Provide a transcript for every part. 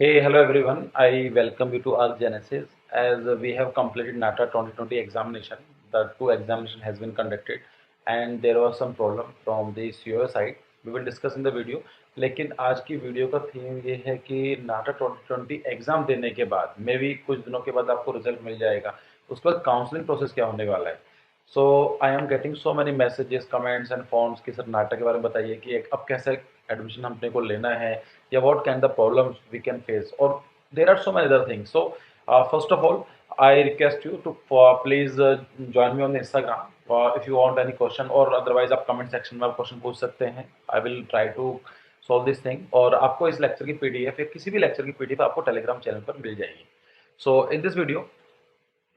Hey, hello everyone. I welcome you to our Genesis. As we have completed NATA 2020 examination, the two examination has been conducted, and there was some problem from the COA side. We will discuss in the video. लेकिन आज की video का theme ये है कि नाटा 2020 exam देने के बाद मे भी कुछ दिनों के बाद आपको रिजल्ट मिल जाएगा, उसके बाद काउंसलिंग प्रोसेस क्या होने वाला है. So I am getting so many messages comments and forms कि सर नाटक के बारे में बताइए कि अब कैसे एडमिशन हमने को लेना है या what can the problems we can face और there are so many other things. So first of all I request you to please join me on Instagram if you want any question और otherwise आप comment section में आप question पूछ सकते हैं. I will try to solve this thing और आपको इस लेक्चर की पीडीएफ या किसी भी लेक्चर की पीडीएफ आपको टेलीग्राम चैनल पर मिल जाएगी. सो इन दिस वीडियो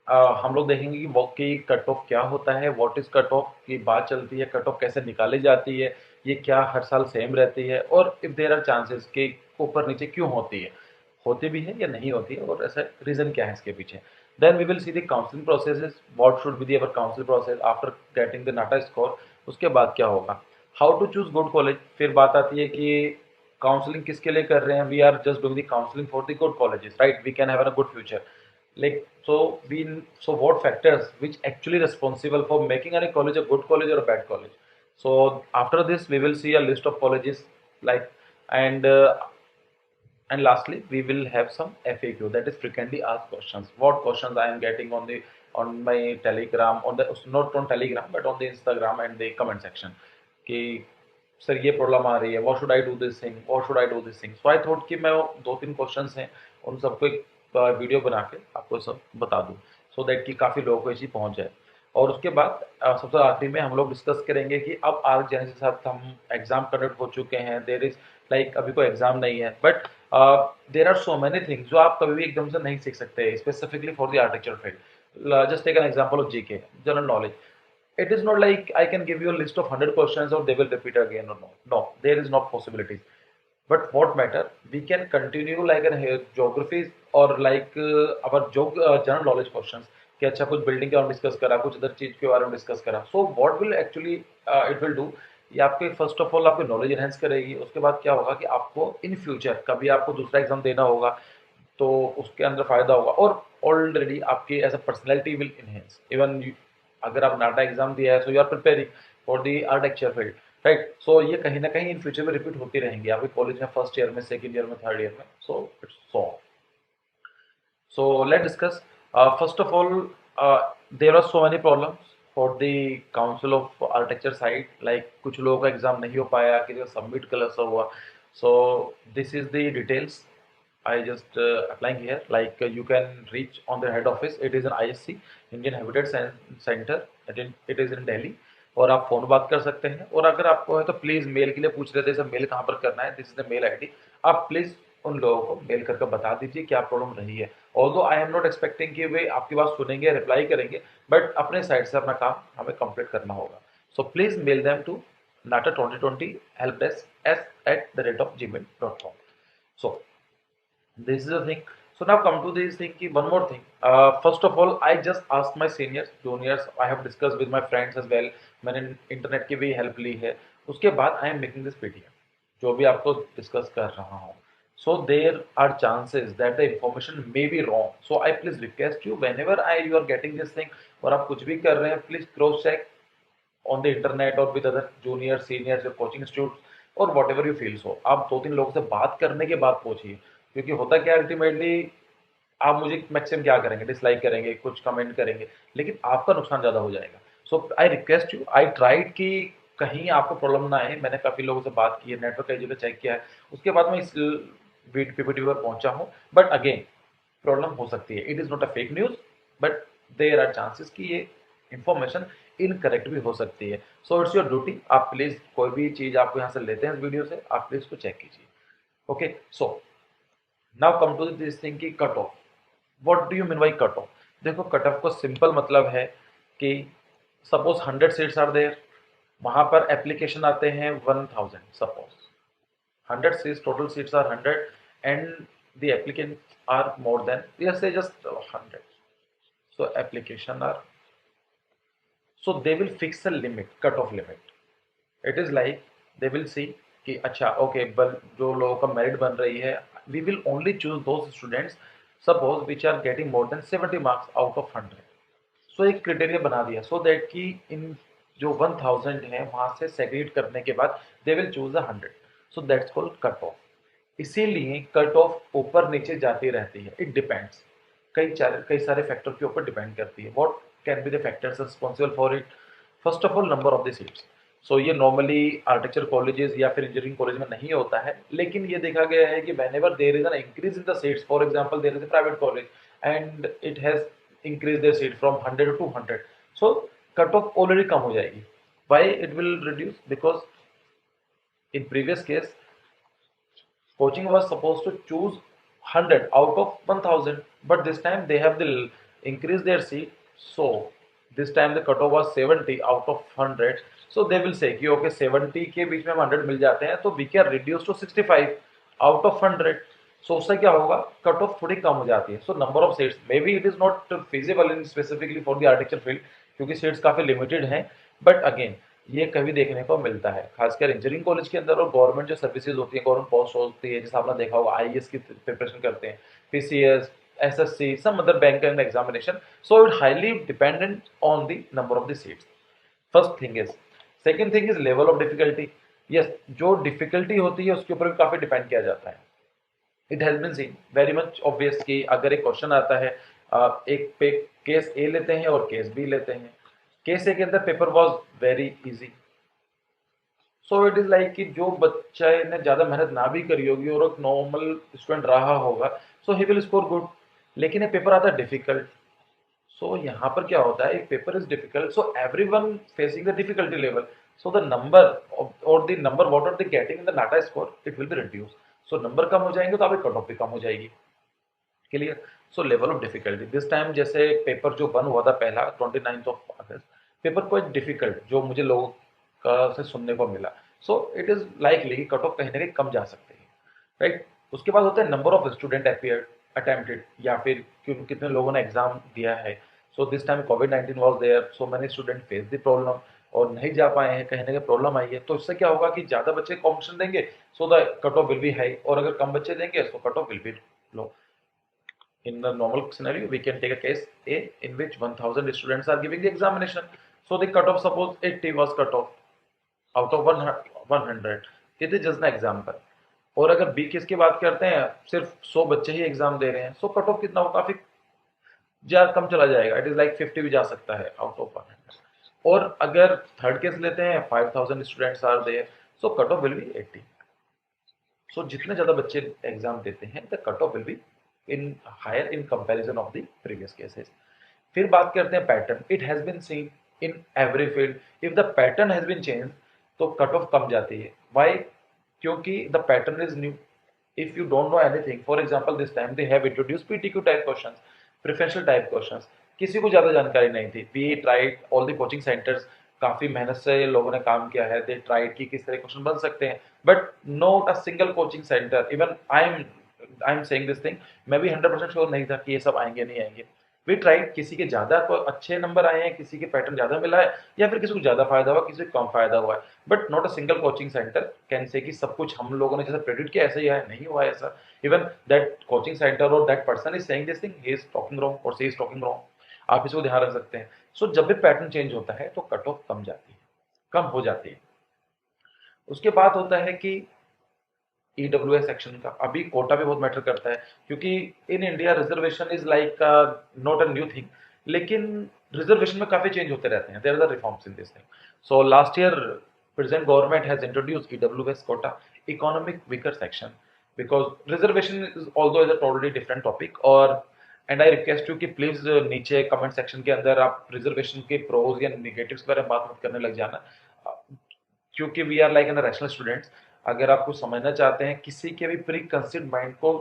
हम लोग देखेंगे कि वॉक की कट ऑफ क्या होता है, व्हाट इज कट ऑफ की बात चलती है, कट ऑफ कैसे निकाली जाती है, ये क्या हर साल सेम रहती है और इफ देयर आर चांसेस कि ऊपर नीचे क्यों होती भी है या नहीं होती है और ऐसा रीजन क्या है इसके पीछे. Then we will see the counselling process, what should be the our counselling process after getting the NATA score. उसके बाद क्या होगा, how to choose good college. फिर बात आती है कि काउंसलिंग किसके लिए कर रहे हैं, we are just doing the counselling for the good colleges, right, we can have a good future. Like so what factors which actually responsible for making any college a good college or a bad college. So after this we will see a list of colleges, like, and and lastly we will have some FAQ, that is frequently asked questions. What questions I am getting on my telegram, on the not on telegram but on the Instagram and the comment section कि sir ये problem आ रही है, what should I do this thing, what should I do this thing. So I thought कि मैं दो तीन questions हैं उन सबको एक वीडियो बना के आपको सब बता दूं, सो दैट कि काफ़ी लोगों को ये चीज़ पहुंच जाए. और उसके बाद सबसे आखिरी में हम लोग डिस्कस करेंगे कि अब आगे जाने के साथ हम एग्जाम कंडक्ट हो चुके हैं, देर इज लाइक अभी कोई एग्जाम नहीं है but there are so many things जो आप कभी भी एकदम से नहीं सीख सकते specifically for the architecture field. Just take an example of GK, general knowledge. It is not like I can give you a list of 100 questions or they will repeat again or no. No, there is not possibilities. But what matter, we can continue like an geography or like our general knowledge questions कि अच्छा कुछ building के बारे में discuss करा, कुछ other चीज के बारे में डिस्कस करा. So what will actually it will do, ये आपके फर्स्ट ऑफ ऑल आपकी नॉलेज एनहेंस करेगी. उसके बाद क्या होगा कि आपको इन फ्यूचर कभी आपको दूसरा एग्जाम देना होगा तो उसके अंदर फायदा होगा. और ऑलरेडी आपकी as a personality will enhance. Even अगर आप नाटा एग्जाम दिया है so you are preparing for the architecture field, right. So ये कहीं ना कहीं इन फ्यूचर में रिपीट होती रहेंगी आपके कॉलेज में, फर्स्ट ईयर में, सेकंड ईयर में, थर्ड ईयर में. So it's so let's discuss. First of all, there are so many problems for the Council of Architecture side. Like कुछ लोगों का एग्जाम नहीं हो पाया, किसी का सबमिट गलत सा हुआ. So this is the details. I just applying here. Like you can reach on the head office. It is an ISC, Indian Habitat Center. It is in Delhi. और आप फोन बात कर सकते हैं. और अगर आपको है तो प्लीज मेल के लिए पूछ रहे थे सर मेल कहाँ पर करना है, this is the mail ID. आप प्लीज उन लोगों को मेल करके बता दीजिए क्या प्रॉब्लम रही है. Although I am not expecting कि वे आपकी बात सुनेंगे, रिप्लाई करेंगे, बट अपने साइड से अपना काम हमें कंप्लीट करना होगा. So please mail them to NATA 2020 help desk s@gmail.com. So this is the thing. So now come to this thing ki one more thing. First of all I just asked my seniors juniors, I have discussed with my friends as well. मैंने internet की भी help ली है. उसके बाद I am making this PDF जो भी आपको discuss कर रहा हूँ. So there are chances that the information may be wrong. So I please request you whenever you are getting this thing और आप कुछ भी कर रहे हैं, please cross check on the internet or with other juniors, seniors, your coaching institutes और what ever you feel. सो आप दो तीन लोगों से बात करने के बाद पूछिए, क्योंकि होता क्या अल्टीमेटली आप मुझे मैक्सिमम क्या करेंगे, डिसलाइक करेंगे, कुछ कमेंट करेंगे, लेकिन आपका नुकसान ज़्यादा हो जाएगा. So I request you, I tried कि कहीं आपको प्रॉब्लम ना आए. मैंने काफ़ी लोगों से बात की है, नेटवर्क कई जगह चेक किया है, उसके बाद मैं इस पीपीटी पर पहुंचा हूँ. बट अगेन प्रॉब्लम हो सकती है. It is not a fake news but there are chances कि ये इंफॉर्मेशन इनकरेक्ट भी हो सकती है. सो इट्स योर ड्यूटी, आप प्लीज़ कोई भी चीज़ आपको यहाँ से लेते हैं इस वीडियो से, आप प्लीज़ को चेक कीजिए. Okay. So now come to this thing की cut off. What do you mean by cut off. देखो कट ऑफ को सिंपल मतलब है कि सपोज 100 सीट्स आर देयर, वहां पर एप्लीकेशन आते हैं 1000. Suppose 100 seats, total seats are 100 and the applicants are more than, let's say just 100. So application are, so they will fix a limit, cut off limit. It is like they will see कि अच्छा okay बल जो लोगों का merit बन रही है, we will only choose those students suppose which are getting more than 70 marks out of 100। So एक क्राइटेरिया बना दिया सो दैट कि इन जो 1000 है वहां से सेग्रीगेट करने के बाद they will choose the 100। So that's called cut off. इसीलिए कट ऑफ ऊपर नीचे जाती रहती है, इट डिपेंड्स, कई सारे फैक्टर के ऊपर डिपेंड करती है। What can be the factors responsible for it? First of all number of the seats. So ये नॉर्मली आर्किटेक्चर कॉलेजेस या फिर इंजीनियरिंग कॉलेज में नहीं होता है, लेकिन ये देखा गया है कि whenever there is an increase in the seats, for example there is a private college and it has increased their seat from 100 to 200, so cut off already कम हो जाएगी। why it will reduce? Because in previous case coaching was supposed to choose 100 out of 1000, but this time they have the increase their seat, so this time the cutoff was 70 out of 100। so they will say कि okay 70 के बीच में हम 100 मिल जाते हैं तो we can reduce to 65 out of 100। so उससे क्या होगा, कट ऑफ थोड़ी कम हो जाती है। so number of seats maybe it is not feasible in specifically for the architecture field क्योंकि सीट्स काफी लिमिटेड हैं, बट अगेन ये कभी देखने को मिलता है खासकर इंजीनियरिंग कॉलेज के अंदर। और गवर्नमेंट जो सर्विसेज होती है, गवर्नमेंट पोस्ट होती है, जैसे आपने देखा होगा आईएएस की प्रिपरेशन करते हैं, PCS, SSC, some other bank and examination, so it highly dependent on the number of the seats. First thing is, second thing is level of difficulty. Yes, जो डिफिकल्टी होती है उसके ऊपर भी काफी डिपेंड किया जाता है। It has been seen very much obvious कि अगर एक क्वेश्चन आता है, एक पे केस ए लेते हैं और केस बी लेते हैं। केस ए के अंदर paper was very easy, so it is like कि जो बच्चा ने ज्यादा मेहनत ना भी करी होगी और एक नॉर्मल स्टूडेंट रहा होगा, सो ही विल स्कोर गुड। लेकिन ये पेपर आता है डिफिकल्ट, सो यहाँ पर क्या होता है, एक paper is difficult so everyone facing the difficulty level, so the number और the number what are they getting in the NATA score it will be reduce. So number कम हो जाएंगे तो आपकी कट ऑफ भी कम हो जाएगी। Clear? So level of difficulty this time, जैसे पेपर जो वन हुआ था पहला 29 अगस्त, पेपर क्वाइट डिफिकल्ट जो मुझे लोगों का से सुनने को मिला। सो इट इज लाइकली कि कट ऑफ कहीं ना कहीं कम जा सकते हैं, राइट? उसके बाद होता है number of student appeared attempted, या फिर कितने लोगों ने एग्जाम दिया है। सो दिस टाइम कोविड-19 was there, so many student face the problem और नहीं जा पाए हैं, कहीं ना कहीं प्रॉब्लम आई है। तो इससे क्या होगा कि ज्यादा बच्चे कॉम्पिटिशन देंगे, so the cut off will B high, और अगर कम बच्चे देंगे तो cut off will B low. In the normal scenario, we can take a case A in which 1000 students are giving the examination. So the cutoff, suppose 80 was cut off out of 100. It is just an example. और अगर B case की बात करते हैं, सिर्फ 100 बच्चे ही exam दे रहे हैं, सो कट ऑफ कितना हो, काफी ज्यादा कम चला जाएगा। इट इज लाइक 50 भी जा सकता है आउट ऑफ 100। और अगर थर्ड केस लेते हैं, 5000 students are there, so cut off will be 80। So जितने ज्यादा बच्चे एग्जाम देते हैं, the cut off will be in higher in comparison of the previous cases। फिर बात करते हैं pattern. It has been seen in every field, if the pattern has been change तो कट ऑफ कम जाती है। व्हाई? क्योंकि the pattern is new. If you don't know anything, for example this time they have introduce PTQ type questions, preferential type questions. किसी को ज्यादा जानकारी नहीं थी, we tried all the coaching centres, काफी मेहनत से लोगों ने काम किया है, दे ट्राइड कि किस तरह क्वेश्चन बन सकते हैं, but not a single coaching centre, even I am saying this thing, मैं भी 100% श्योर नहीं था कि ये सब आएंगे नहीं आएंगे। वी ट्राइड, किसी के ज्यादा को अच्छे नंबर आए हैं, किसी के पैटर्न ज्यादा मिला है, या फिर किसी को ज्यादा फायदा हुआ, किसी को कम फायदा हुआ है, but not a single coaching centre can say कि सब कुछ हम लोगों ने जैसा प्रेडिक्ट किया ऐसा ही है, नहीं हुआ ऐसा। इवन दैट कोचिंग सेंटर और that person is saying this thing, he is talking wrong और शी इज टॉकिंग रॉन्ग। आप इसको ध्यान रख सकते हैं। सो जब भी पैटर्न चेंज होता है तो कट ऑफ कम जाती है, कम हो जाती है। उसके बाद होता है कि ईडब्ल्यूएस सेक्शन का, अभी कोटा भी बहुत मैटर करता है, क्योंकि in India reservation is like not a new thing, लेकिन रिजर्वेशन में काफी चेंज होते रहते हैं, there are reforms in this thing. So last year present government has introduced EWS quota, economic weaker section, because reservation is although is a totally different topic। और and I request you कि please नीचे comment section के अंदर आप reservation के pros या negatives के बारे में बात मत करने लग जाना, क्योंकि we are like an rational students. अगर आपको समझना चाहते हैं किसी के भी प्री कंसीव्ड माइंड को,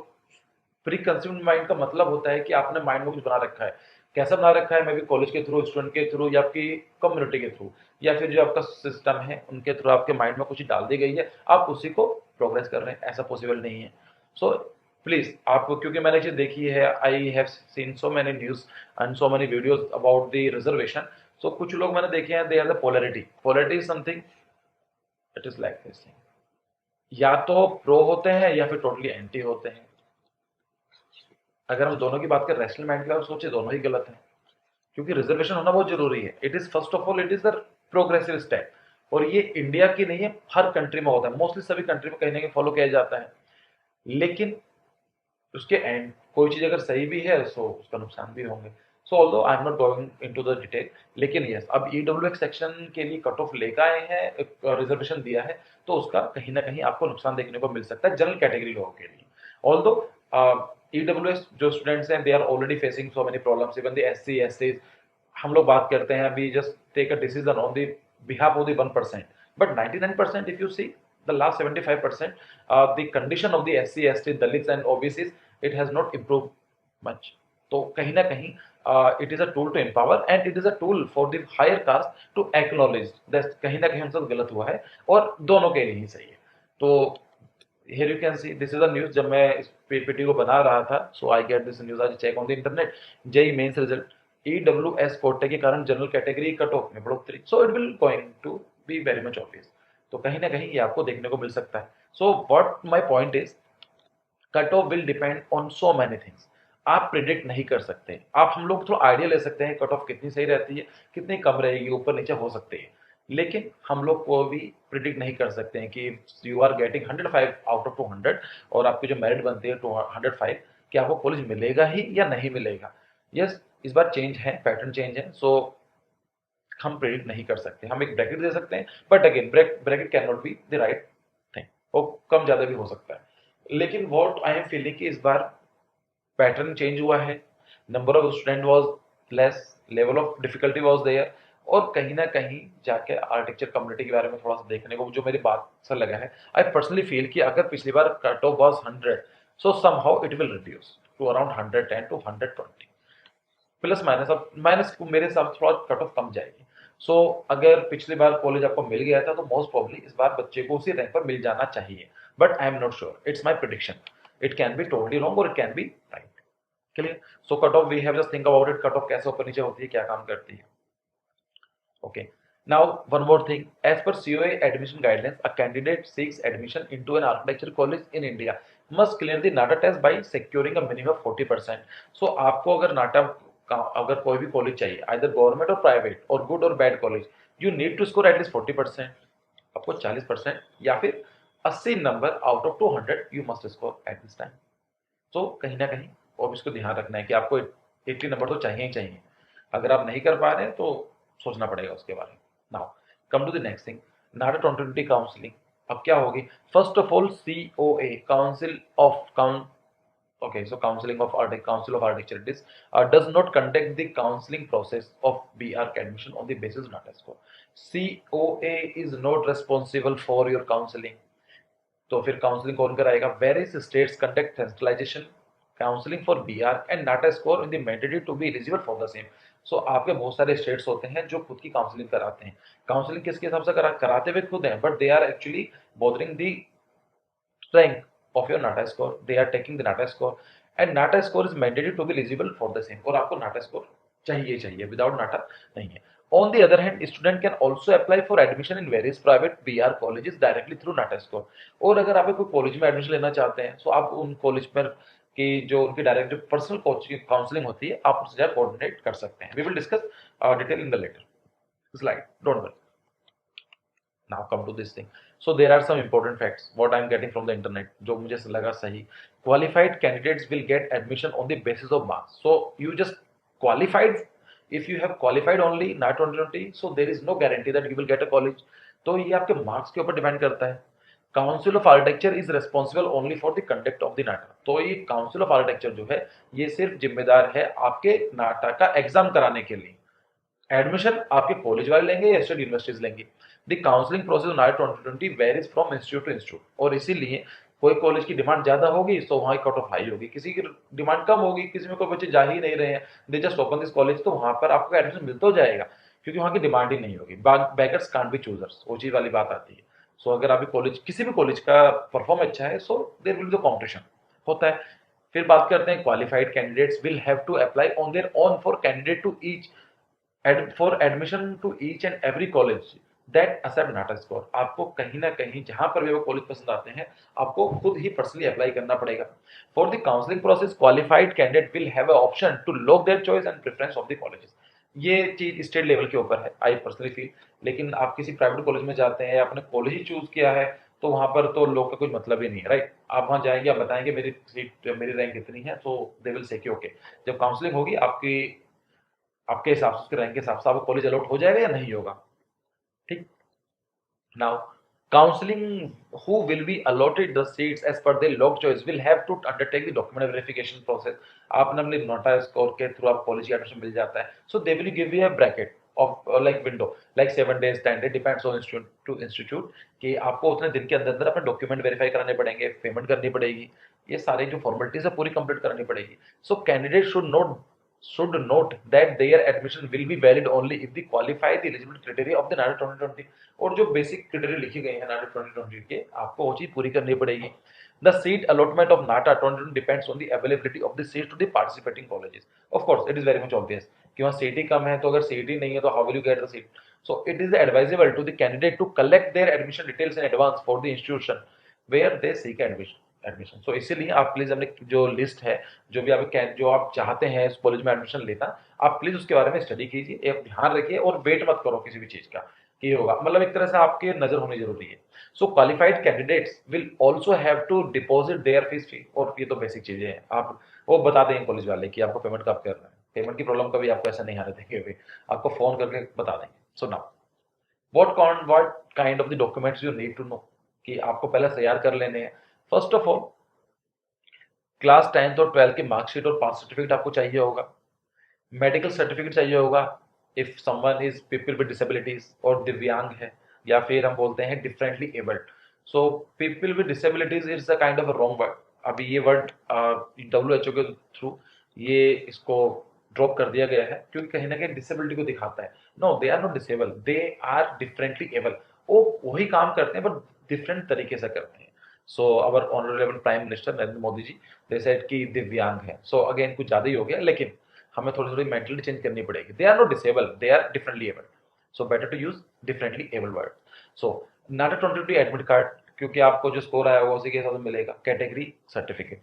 प्री कंसीव्ड माइंड का मतलब होता है कि आपने माइंड में कुछ बना रखा है, कैसा बना रखा है, मे बी कॉलेज के थ्रू, स्टूडेंट के थ्रू, या आपकी कम्युनिटी के थ्रू, या फिर जो आपका सिस्टम है उनके थ्रू आपके माइंड में कुछ डाल दी गई है, आप उसी को प्रोग्रेस कर रहे हैं, ऐसा पॉसिबल नहीं है। सो प्लीज आपको, क्योंकि मैंने चीज देखी है, I have seen so many news and so many videos about the reservation. So कुछ लोग मैंने देखे हैं, they are the polarity, polarity is something, it is like this thing. या तो प्रो होते हैं या फिर टोटली एंटी होते हैं। अगर हम दोनों की बात करें रैशनल माइंड की बात सोचे, दोनों ही गलत है, क्योंकि रिजर्वेशन होना बहुत जरूरी है। It is first of all it is the progressive step, और ये इंडिया की नहीं है, हर कंट्री में होता है, मोस्टली सभी कंट्री में कहीं ना कहीं फॉलो किया जाता है। लेकिन उसके एंड कोई चीज अगर सही भी है तो उसका नुकसान भी होंगे। सो although I am not going into the detail, लेकिन यस, अब ईडब्ल्यूएक्स सेक्शन के लिए कट ऑफ लेकर आए हैं, रिजर्वेशन दिया है, तो उसका कहीं ना कहीं आपको नुकसान देखने को मिल सकता है जनरल कैटेगरी लोगों के लिए। ऑल्दो ईडब्ल्यूएस जो स्टूडेंट्स हैं, they are already facing so many problems, even the SC ST. हम लोग बात करते हैं, we just take a decision on the behalf of the 1%, but 99% if you see the last 75%, the condition of the SC, ST, Dalits and OBCs, it has not improved much. तो कहीं ना कहीं it is a tool to empower and it is a tool for the higher caste to acknowledge that कहीं ना कहीं उनसे गलत हुआ है, और दोनों के लिए ही सही है। तो here you can see this is the news। जब मैं इस पीपीटी को बना रहा था, so I get this news, आज check on the internet, JEE Mains result, EWS कोटे के कारण जनरल कैटेगरी कट ऑफ में बढ़ोतरी, so it will going to be very much obvious. तो कहीं ना कहीं ये आपको देखने को मिल सकता है। So what my point is, cut off will depend on so many things. आप प्रिडिक्ट नहीं कर सकते। आप, हम लोग थोड़ा आइडिया ले सकते हैं कट ऑफ कितनी सही रहती है, कितनी कम रहेगी, ऊपर नीचे हो सकती है, लेकिन हम लोग को भी प्रिडिक्ट नहीं कर सकते हैं कि you are getting 105 out of 200 और आपकी जो मेरिट बनती है 205, कि आपको कॉलेज मिलेगा ही या नहीं मिलेगा। यस, इस बार चेंज है, पैटर्न चेंज है, सो हम प्रेडिक्ट नहीं कर सकते। हम एक ब्रैकेट दे सकते हैं, but again bracket can not be the right thing, वो कम ज्यादा भी हो सकता है। लेकिन वॉट आई एम फीलिंग कि इस बार पैटर्न चेंज हुआ है, number of student was less, level of difficulty was there, और कहीं ना कहीं जाके आर्किटेक्चर कम्युनिटी के बारे में थोड़ा सा देखने को जो मेरी बात से लगा है, आई पर्सनली फील कि अगर पिछली बार cut off was 100, so somehow it will reduce to around 110 to 120, plus minus. अब माइनस मेरे हिसाब से थोड़ा कट ऑफ कम जाएगी। सो अगर पिछली बार कॉलेज आपको मिल गया था, तो मोस्ट प्रोबेबली इस बार बच्चे को उसी रैंक पर मिल जाना चाहिए, but I am not sure, it's my prediction. It can be totally wrong और it can be right. Clear? So cut off we have just think about it, cut off कैसे ऊपर नीचे होती है, क्या काम करती है। Okay. Now, one more thing. As per COA admission guidelines, a candidate seeks admission into an architecture college in India must clear the NATA test by securing a minimum of 40%. So, आपको अगर नाटा अगर कोई भी college चाहिए, either government और private और good और bad college, you need to score at least 40%। आपको 40% या फिर 80 number out of 200 you must score at this time. तो कहीं ना कहीं और इसको ध्यान रखना है कि आपको 80 नंबर तो चाहिए ही चाहिए। अगर आप नहीं कर पा रहे हैं तो सोचना पड़ेगा उसके बारे में। Now come to the next thing, NATA 2020 counselling अब क्या होगी। First of all COA council of okay, so counseling of council of architecture, it is does not conduct the counseling process of BArch admission on the basis of NATA score. COA is not responsible for your counseling। तो फिर counselling कौन कराएगा? Various states conduct centralization counselling for BR and NATA score in the mandatory to be eligible for the same. So आपके बहुत सारे states होते हैं जो खुद की काउंसलिंग कराते हैं। काउंसलिंग किसके हिसाब से कराते हुए खुद हैं, but they are actually bothering the strength of your NATA score. They are taking the NATA score and NATA score is mandated to be eligible for the same। और आपको NATA score चाहिए चाहिए, विदाउट नाटा नहीं है। On the other hand, student can also apply for admission in various private BR colleges directly through NATA score। और अगर आप कोई कॉलेज में एडमिशन लेना चाहते हैं, तो आप उन कॉलेज पर की जो उनकी डायरेक्ट जो पर्सनल कोचिंग काउंसलिंग होती है, आप उससे कोऑर्डिनेट कर सकते हैं। We will discuss detail in the later slide, don't worry. Now come to this thing, so there are some important facts what I'm getting from the internet जो मुझे लगा सही। qualified candidates will get admission on the basis of marks, so you just qualified, if you have qualified only not 2020, so there is no guarantee that you will get a college। तो ये आपके marks के ऊपर depend करता है। Council of architecture is responsible only for the conduct of the NATA. तो ये council of architecture जो है, ये सिर्फ जिम्मेदार है आपके नाटा का एग्जाम कराने के लिए। एडमिशन आपके कॉलेज वाले लेंगे या स्टेट यूनिवर्सिटीज लेंगी। The counselling process on 2020 varies from institute to institute, और इसीलिए कोई कॉलेज की डिमांड ज्यादा होगी तो वहां कट ऑफ हाई होगी, किसी की डिमांड कम होगी, किसी में कोई बच्चे जा ही नहीं रहे हैं, they just open this college, तो वहां पर आपको एडमिशन मिल तो जाएगा, क्योंकि वहां की डिमांड ही नहीं होगी। बैकर्स कांट बी चूजर्स, वो चीज वाली बात आती है। सो अगर आपकी कॉलेज किसी भी कॉलेज का परफॉर्म अच्छा है, so there will be the competition होता है। फिर बात करते हैं qualified candidates will have to apply on their own for candidate to each for admission to each and every college that accept NATA score. आपको कहीं ना कहीं जहां पर भी वो कॉलेज पसंद आते हैं, आपको खुद ही पर्सनली अप्लाई करना पड़ेगा। For the counselling process qualified candidate will have a option to lock their choice and preference of the colleges. ये चीज स्टेट लेवल के ऊपर है, आई पर्सनली फील। लेकिन आप किसी प्राइवेट कॉलेज में जाते हैं, आपने कॉलेज ही चूज किया है, तो वहां पर तो लोग का कुछ मतलब ही नहीं है, राइट। आप वहां जाएंगे, आप बताएंगे मेरी सीट, मेरी रैंक इतनी है, तो दे विल से कि ओके। जब काउंसलिंग होगी, आपकी आपके हिसाब से, उसके रैंक के हिसाब से आपको कॉलेज अलॉट हो जाएगा या नहीं होगा, ठीक। Now, counseling who will be allotted the seats as per their log choice will have to undertake the document verification process. आपने अपने नोटा स्कोर के थ्रू आप कॉलेज की एडमिशन मिल जाता है, so they will give you a bracket of like window like 7 days 10 days depends on institute to institute कि आपको उतने दिन के अंदर अंदर अपने डॉक्यूमेंट वेरीफाई कराने पड़ेंगे, पेमेंट करनी पड़ेगी, ये सारे जो फॉर्मेलिटीज है पूरी कंप्लीट करानी पड़ेगी। So candidate should note that their admission will be valid only if they qualify the eligibility criteria of the NADA 2020। और जो बेसिक क्राइटेरिया लिखे गए हैं नाटा 2020 के, आपको वो चीज पूरी करनी पड़ेगी। The seat allotment of NATA 2020 depends on the availability of the seat to the participating colleges. Of course it is very much obvious कि वहाँ सीट ही कम है, तो अगर सीट ही नहीं है तो how will you get the seat. So it is advisable to the candidate to collect their admission details in advance for the institution where they seek admission. So इसीलिए आप प्लीज अपने जो लिस्ट है, जो भी आप जो आप चाहते हैं इस कॉलेज में एडमिशन लेना, आप प्लीज उसके बारे में स्टडी कीजिए, एक ध्यान रखिए और वेट मत करो किसी भी चीज का कि होगा, मतलब एक तरह से आपकी नजर होनी जरूरी है। So qualified candidates will also have to deposit their fees fee. और ये तो बेसिक चीजें हैं, आप वो बता देंगे कॉलेज वाले कि आपको पेमेंट कब करना है, पेमेंट की प्रॉब्लम कभी आपको ऐसा नहीं आने देंगे, अभी आपको फोन करके बता देंगे। So now what kind of the documents you need to know, कि आपको पहले तैयार कर लेने हैं। First of all, class 10th और 12th की मार्कशीट और पास सर्टिफिकेट आपको चाहिए होगा। मेडिकल सर्टिफिकेट चाहिए होगा if someone is people with disabilities और दिव्यांग है, या फिर हम बोलते हैं differently abled. So people with disabilities is a kind of a wrong word. अभी ये वर्ड WHO के थ्रू ये इसको ड्रॉप कर दिया गया है, क्योंकि कहीं ना कहीं डिसेबिलिटी को दिखाता है। No, they are not disable, they are differently able. वो वही काम करते हैं पर डिफरेंट तरीके से करते हैं। So our honourable prime minister Narendra Modi ji, they said कि दिव्यांग है। सो अगेन कुछ ज्यादा ही हो गया, लेकिन हमें थोड़ी थोड़ी मेंटली चेंज करनी पड़ेगी। They are not disable, they are differently able. So better to use differently able word. So NATA 2020 admit card, क्योंकि आपको जो स्कोर आया होगा उसी के हिसाब से मिलेगा। Category certificate,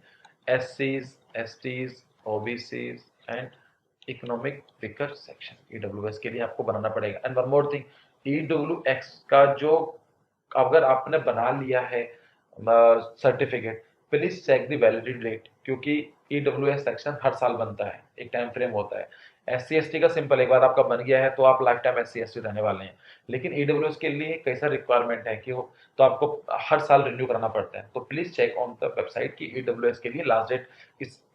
SCs STs OBCs and economic weaker section EWS के लिए आपको बनाना पड़ेगा। And one more thing, EWX का जो अगर आपने बना लिया है certificate, please check the validity date, क्योंकि EWS सेक्शन हर साल बनता है, एक टाइम फ्रेम होता है। SC ST का सिंपल, एक बार आपका बन गया है तो आप लाइफ टाइम SC ST रहने वाले हैं। लेकिन EWS के लिए कैसा रिक्वायरमेंट है कि हो, तो आपको हर साल रिन्यू कराना पड़ता है। तो please check on the website की EWS के लिए लास्ट डेट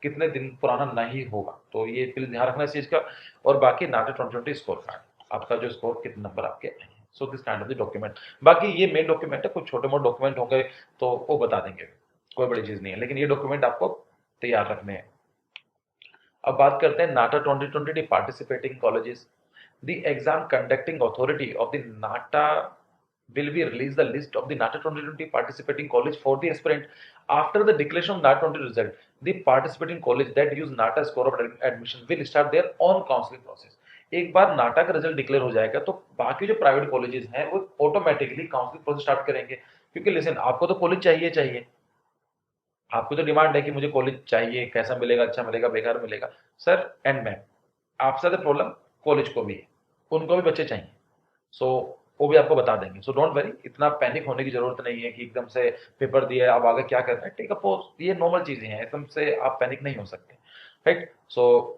कितने दिन पुराना नहीं होगा, तो ये प्लीज ध्यान रखना इस चीज का। और बाकी नाटा 2020 स्कोर कार्ड, आपका जो स्कोर कितने नंबर आपके आए हैं। So this kind of the document. बाकी ये मेन डॉक्यूमेंट है, कुछ छोटे मोटे डॉक्यूमेंट होंगे तो वो बता देंगे, कोई बड़ी चीज नहीं है, लेकिन ये डॉक्यूमेंट आपको तैयार रखने हैं। अब बात करते हैं NATA 2020 participating colleges. The exam conducting authority of the NATA will be release the list of the NATA 2020 participating college for the aspirant after the declaration of NATA 20 result. The participating college that use NATA score of admission will start their own counseling process. एक बार नाटा का result declare हो जाएगा तो बाकी जो private colleges हैं वो automatically counselling process start करेंगे। क्योंकि लिसन, आपको तो कॉलेज चाहिए चाहिए, आपको तो डिमांड है कि मुझे कॉलेज चाहिए, कैसा मिलेगा, अच्छा मिलेगा, बेकार मिलेगा। सर एंड मैम, आपसे ज्यादा प्रॉब्लम कॉलेज को भी है, उनको भी बच्चे चाहिए। सो वो भी आपको बता देंगे। सो डोंट वरी, इतना पैनिक होने की जरूरत नहीं है कि एकदम से पेपर दिया है अब आगे क्या करना है। टेक अ पॉज, ये नॉर्मल चीजें हैं, एकदम से आप पैनिक नहीं हो सकते, right. So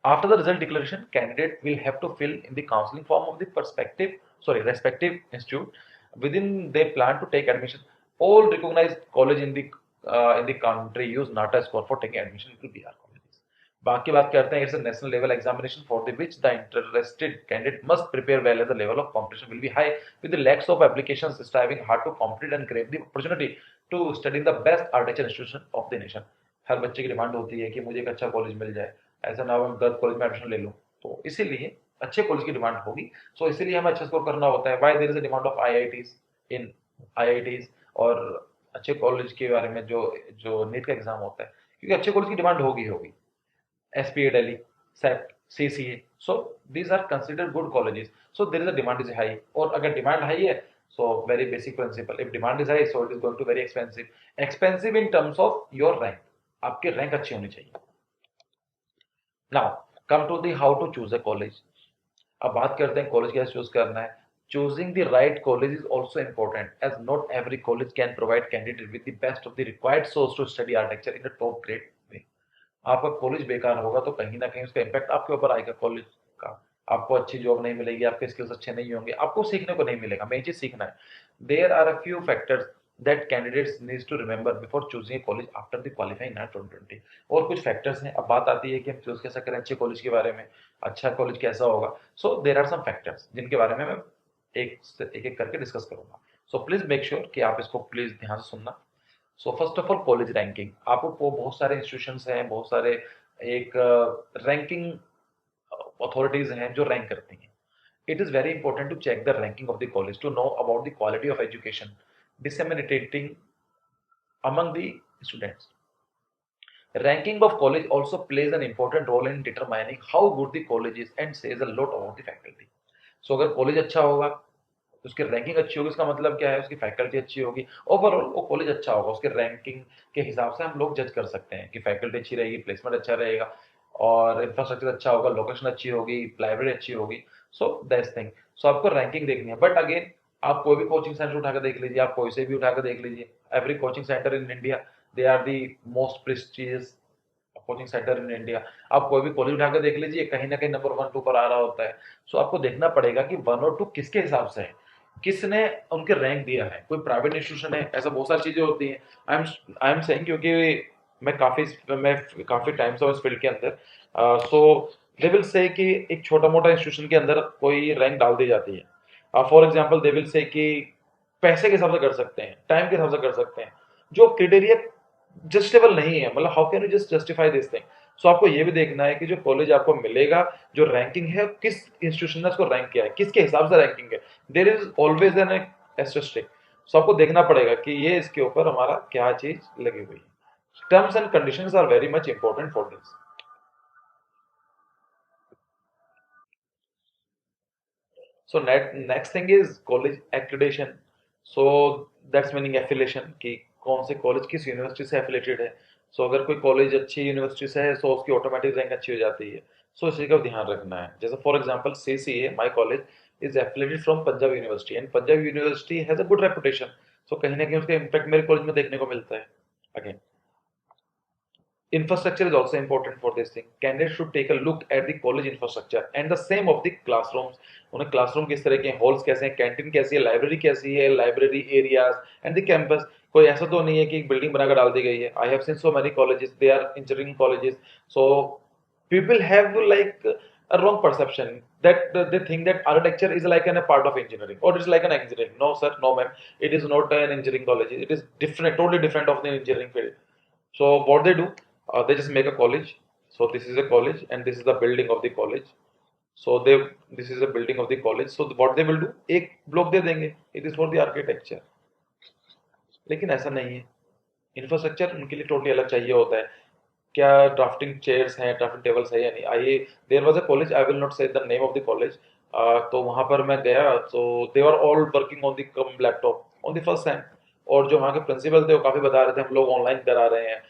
after the result declaration, candidate will have to fill in the counseling form of the respective institute within they plan to take admission. All recognized college in the country use NATA score for taking admission into BR colleges. बाकी बात करते हैं, it's a national level examination for the which the interested candidate must prepare well, as the level of competition will be high with the lakhs of applications striving hard to compete and grab the opportunity to study in the best architecture institution of the nation. हर बच्चे की demand होती है कि मुझे एक अच्छा college मिल जाए, ऐसा ना हो मैं गलत कॉलेज में एडमिशन ले लूँ। तो इसीलिए अच्छे कॉलेज की डिमांड होगी। सो इसीलिए हमें अच्छा स्कोर करना होता है। Why there is a demand of IITs और अच्छे कॉलेज के बारे में जो जो नीट का एग्जाम होता है, क्योंकि अच्छे कॉलेज की डिमांड होगी। SPA Delhi, SET, CCA, so these are considered good colleges. So there is a demand is high, और अगर demand high है, so very basic principle, if demand is high, so it is going to very expensive. Expensive in terms of your rank, आपके rank अच्छी होनी चाहिए. Now come to the how to choose a college. अब बात करते हैं college कैसे choose करना है. Choosing the right college is also important, as not every college can provide candidate with the best of the required source to study architecture in a top grade way. आपका college बेकार होगा तो कहीं ना कहीं उसका इम्पैक्ट आपके ऊपर आएगा कॉलेज का. आपको अच्छी जॉब नहीं मिलेगी, आपके स्किल्स अच्छे नहीं होंगे, आपको सीखने को नहीं मिलेगा. मेन चीज सीखना है. There are a few factors that candidates needs to remember before choosing college after the qualifying in 2020. और कुछ फैक्टर्स हैं. अब बात आती है कि हम चूज कैसे करें अच्छे कॉलेज के बारे में, अच्छा कॉलेज कैसा होगा. So there are some factors जिनके बारे में मैं एक एक करके डिस्कस करूंगा. सो प्लीज मेक श्योर कि आप इसको प्लीज ध्यान से सुनना. सो first of all college ranking. आपको बहुत सारे इंस्टीट्यूशंस हैं, बहुत सारे एक रैंकिंग अथॉरिटीज हैं जो रैंक करती हैं. It is very important to check the ranking of the college to know about the quality of education disseminating among the students. Ranking of college also plays an important role in determining how good the college is and says a lot about the faculty. So अगर college अच्छा होगा तो उसकी ranking अच्छी होगी, इसका मतलब क्या है, उसकी फैकल्टी अच्छी होगी, ओवरऑल वो कॉलेज अच्छा होगा. उसके रैंकिंग के हिसाब से हम लोग जज कर सकते हैं कि फैकल्टी अच्छी रहेगी, प्लेसमेंट अच्छा रहेगा, और इंफ्रास्ट्रक्चर अच्छा होगा, लोकेशन अच्छी होगी, लाइब्रेरी अच्छी होगी. So that's thing. सो आपको रैंकिंग देखनी है. बट अगेन आप कोई भी कोचिंग सेंटर उठाकर देख लीजिए, आप कोई से भी उठाकर देख लीजिए, every coaching centre in India they are the most prestigious coaching centre in India. आप कोई भी कॉलेज उठाकर देख लीजिए, कहीं ना कहीं नंबर 1 2 पर आ रहा होता है. सो आपको देखना पड़ेगा कि 1 और 2 किसके हिसाब से है, किसने उनके रैंक दिया है. कोई प्राइवेट इंस्टीट्यूशन है, ऐसा बहुत सारी चीजें होती हैं. आई एम सेइंग क्योंकि मैं काफी टाइम से हूँ इस फील्ड के अंदर. सो दे विल से कि एक छोटा मोटा इंस्टीट्यूशन के अंदर कोई रैंक डाल दी जाती है. For example they will say कि पैसे के हिसाब से कर सकते हैं, टाइम के हिसाब से कर सकते हैं, जो क्राइटेरिया जस्टिफेबल नहीं है. मतलब how can you just justify this thing. So आपको ये भी देखना है कि जो कॉलेज आपको मिलेगा, जो रैंकिंग है, किस इंस्टीट्यूशन ने उसको रैंक किया है, किसके हिसाब से रैंकिंग है. There is always an asterisk. So आपको देखना पड़ेगा कि ये इसके ऊपर हमारा क्या चीज लगी हुई है. Terms and conditions are very much important for this. So next thing is college accreditation. So that's meaning affiliation, कि कौन से कॉलेज किस यूनिवर्सिटी से एफिलेटेड है. सो अगर कोई कॉलेज अच्छी यूनिवर्सिटी से है, सो उसकी ऑटोमेटिक रैंक अच्छी हो जाती है. सो इसी का ध्यान रखना है. जैसे for example CCA, my college is affiliated from Punjab university, and Punjab university has a good reputation. So कहीं ना कहीं उसका इम्पैक्ट मेरे कॉलेज में देखने को मिलता है. Again, infrastructure is also important for this thing. Candidates should take a look at the college infrastructure and the same of the classrooms. उन्हें क्लासरूम किस तरह के हैं, हॉल्स कैसे हैं, कैंटीन कैसी है, लाइब्रेरी कैसी है, library areas and the campus. कोई ऐसा तो नहीं है कि एक बिल्डिंग बनाकर डाल दी गई है. I have seen so many colleges, they are engineering colleges. So people have like a wrong perception that they think that architecture is like a part of engineering, or it's like an engineering. No sir, no ma'am, it is not an engineering college. It is different, totally different of the engineering field. So what they do, they just make a college. So this is a college and this is the building of the college. So this is a building of the college. So what they will do, एक block दे देंगे, it is for the architecture. लेकिन ऐसा नहीं है. Infrastructure उनके लिए totally अलग चाहिए होता है. क्या ड्राफ्टिंग चेयर्स हैं, ड्राफ्टिंग टेबल्स है या नहीं. आइए, there was a college, I will not say the name of the college. तो वहां पर मैं गया, तो they are all working on the come laptop on the first time. और जो वहाँ के प्रिंसिपल थे वो काफी बता रहे थे हम लोग ऑनलाइन करा रहे हैं.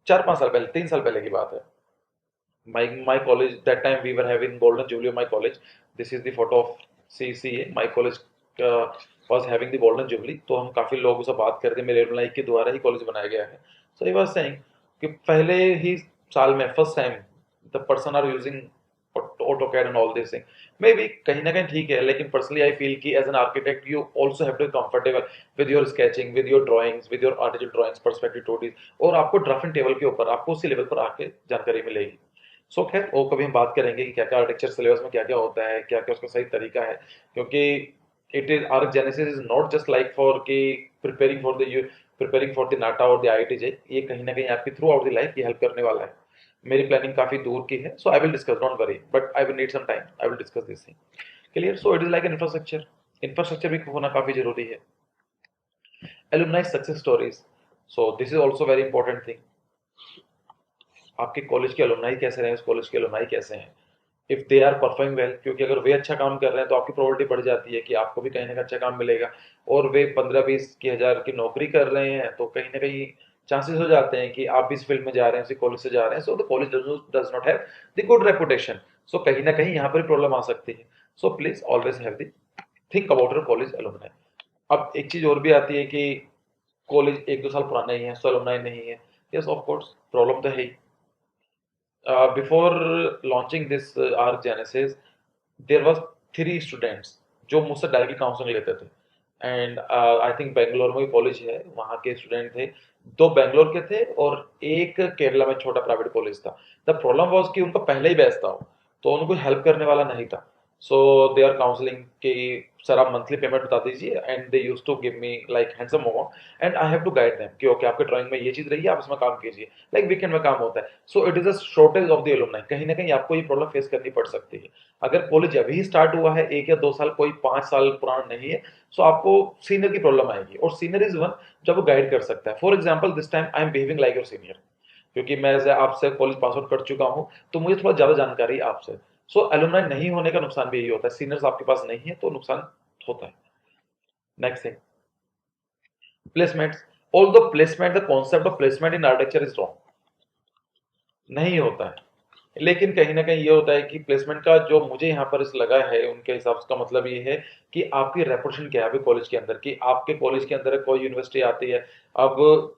4 5 साल पहले, 3 साल पहले की बात है. My college, that time we were having golden jubilee of my college. This is the photo of CCA. My college was having the golden jubilee. तो हम काफी लोगों से बात करते हैं, मेरे एलुमनाई के द्वारा ही कॉलेज बनाया गया है. So he was saying कि पहले ही साल में first time the person are using AutoCAD and all this thing. Maybe कहीं ना कहीं ठीक है, लेकिन personally I feel कि as an architect you also have to be comfortable with your sketching, with your drawings, with your artificial drawings, perspective 2D. और आपको drafting table के ऊपर आपको उसी लेवल पर आके जानकारी मिलेगी. सो खैर वो कभी हम बात करेंगे कि क्या क्या आर्किटेक्चर सिलेबस में क्या क्या होता है, क्या क्या उसका सही तरीका है. क्योंकि it is Arch Genesis is not just like for कि preparing for the preparing for the NATA और द आईआईटी जे. ये कहीं ना कहीं आपकी थ्रू आउट द लाइफ ये हेल्प करने वाला है. मेरी प्लानिंग काफी दूर की है. So I will discuss, don't worry, but I will need some time, I will discuss this thing. Clear. So it is like an infrastructure. Infrastructure भी होना काफी जरूरी है. Alumni success stories. So this is also very important thing. आपके college के alumni कैसे रहे, उस कॉलेज के एलुमनाई कैसे हैं. If they are performing well, क्योंकि अगर वे अच्छा काम कर रहे हैं तो आपकी प्रोबेबिलिटी बढ़ जाती है कि आपको भी कहीं ना कहीं अच्छा काम मिलेगा। और वे 15-20 की हज़ार की नौकरी कर रहे हैं तो कहीं ना कहीं चांसेस हो जाते हैं कि आप भी इस फील्ड में जा रहे हैं, इसी कॉलेज से जा रहे हैं, so the college does not have the good reputation. So कहीं ना कहीं यहाँ पर प्रॉब्लम आ सकती है। So please always have the think about your college alumni. अब एक चीज और भी आती है कि कॉलेज 1-2 साल पुराना ही है, सो एलुमनाई नहीं है। यस ऑफ कोर्स, प्रॉब्लम तो है ही। Before launching this Arch Genesis, there was 3 students जो मुझसे डायरेक्टली काउंसलिंग लेते थे। एंड आई थिंक बेंगलोर में कॉलेज है, वहाँ के स्टूडेंट थे। 2 बेंगलोर के थे और एक केरला में छोटा प्राइवेट कॉलेज था। द प्रॉब्लम वाज कि उनका पहले ही बैच था वो, तो उनको हेल्प करने वाला नहीं था। सो दे आर काउंसलिंग कि सर आप मंथली पेमेंट बता दीजिए, and they use to give me like handsome amount, and I have to guide them कि ओके आपके ड्राइंग में ये चीज रही है, आप इसमें काम कीजिए। लाइक वीकेंड में काम होता है। सो it is a shortage of the alumni. कहीं ना कहीं आपको ये प्रॉब्लम फेस करनी पड़ सकती है। अगर कॉलेज अभी स्टार्ट हुआ है 1 या 2 साल, कोई 5 साल पुराना नहीं है, सो आपको सीनियर की प्रॉब्लम आएगी। और सीनियर इज वन जब वो गाइड कर सकता है। For example this time I am behaving like your senior, क्योंकि मैं आपसे कॉलेज पास आउट कर चुका हूँ, तो मुझे थोड़ा ज्यादा जानकारी है आपसे। सो एलुमनाई नहीं होने का नुकसान भी यही होता है, सीनियर्स आपके पास नहीं है तो नुकसान होता है। Next thing, placements. Although placement, the concept of placement in architecture is wrong, नहीं होता है। लेकिन कहीं ना कहीं ये होता है कि प्लेसमेंट का जो मुझे यहाँ पर इस लगा है, उनके हिसाब से का मतलब ये है कि आपकी रेपुटेशन क्या है अभी कॉलेज के अंदर, कि आपके कॉलेज के अंदर कोई यूनिवर्सिटी आती है। अब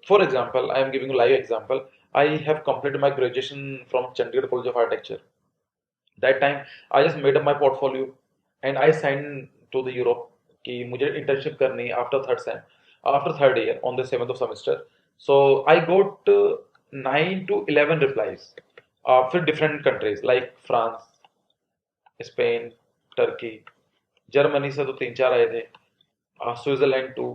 for example I am giving live example, I have completed my graduation from Chandigarh college of Architecture. That time I just made up my portfolio and I sign to the Europe कि मुझे internship करनी है after third sem, after third year on the 7th of semester। सो आई गोट 9 to 11 replies, फिर different countries like France, Spain, Turkey, Germany से तो 3-4 आए थे, Switzerland 2,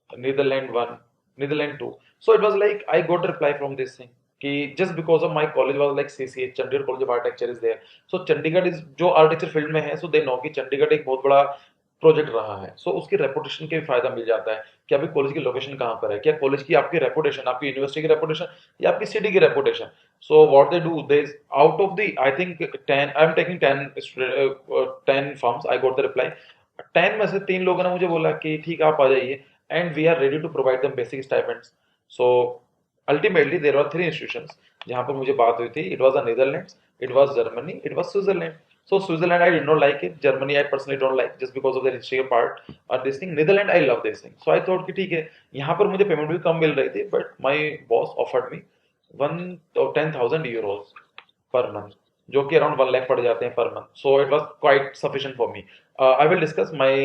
Netherland 1, Netherland 2। So it was like I got reply from this thing कि just because of my college was like CCA, Chandigarh college of architecture is there. So Chandigarh is जो architecture field में है, so they know कि चंडीगढ़ एक बहुत बड़ा project रहा है। सो उसकी रेपुटेशन के भी फायदा मिल जाता है कि अभी कॉलेज की लोकेशन कहाँ पर है, क्या कॉलेज की आपकी रेपुटेशन, आपकी यूनिवर्सिटी की रेपुटेशन या आपकी सिटी की reputation. So what they do, they out of the I think 10, I am taking 10 forms, I got the reply. 10 में से 3 लोगों ने मुझे बोला कि ठीक है आप आ जाइए, and we are ready to provide them basic stipends. So ultimately there are 3 institutions जहां पर मुझे बात हुई थी। It was Netherlands, it was Germany, it was Switzerland. So Switzerland I did not like it, Germany I personally don't like just because of the history part और this thing. Netherland I love this thing. So I thought कि ठीक है, यहाँ पर मुझे payment भी कम मिल रही थी, but my boss offered me 10,000 euros per month, जो कि अराउंड 1 लाख पड़ जाते हैं per month. So it was quite sufficient for me. I will discuss my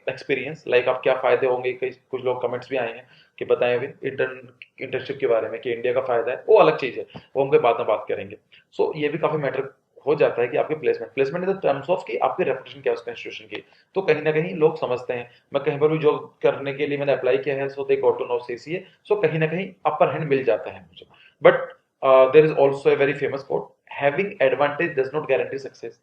experience, like आप क्या फायदे होंगे। कई कुछ लोग कमेंट्स भी आए हैं कि बताएं अभी इंटर्नशिप के बारे में कि इंडिया का फायदा है, वो अलग चीज है, वो हम कोई बाद में बात करेंगे। सो ये भी काफी मैटर हो जाता है कि आपके placement in the terms of कि आपकी रेपुटेशन क्या है उस इंस्टीट्यूशन की। तो कहीं ना कहीं लोग समझते हैं। मैं कहीं पर भी जॉब करने के लिए मैंने अप्लाई किया है, so they got to know CCA. So कहीं ना कहीं अपर हैंड मिल जाता है मुझे। But there is also a very famous quote, having advantage does not guarantee success.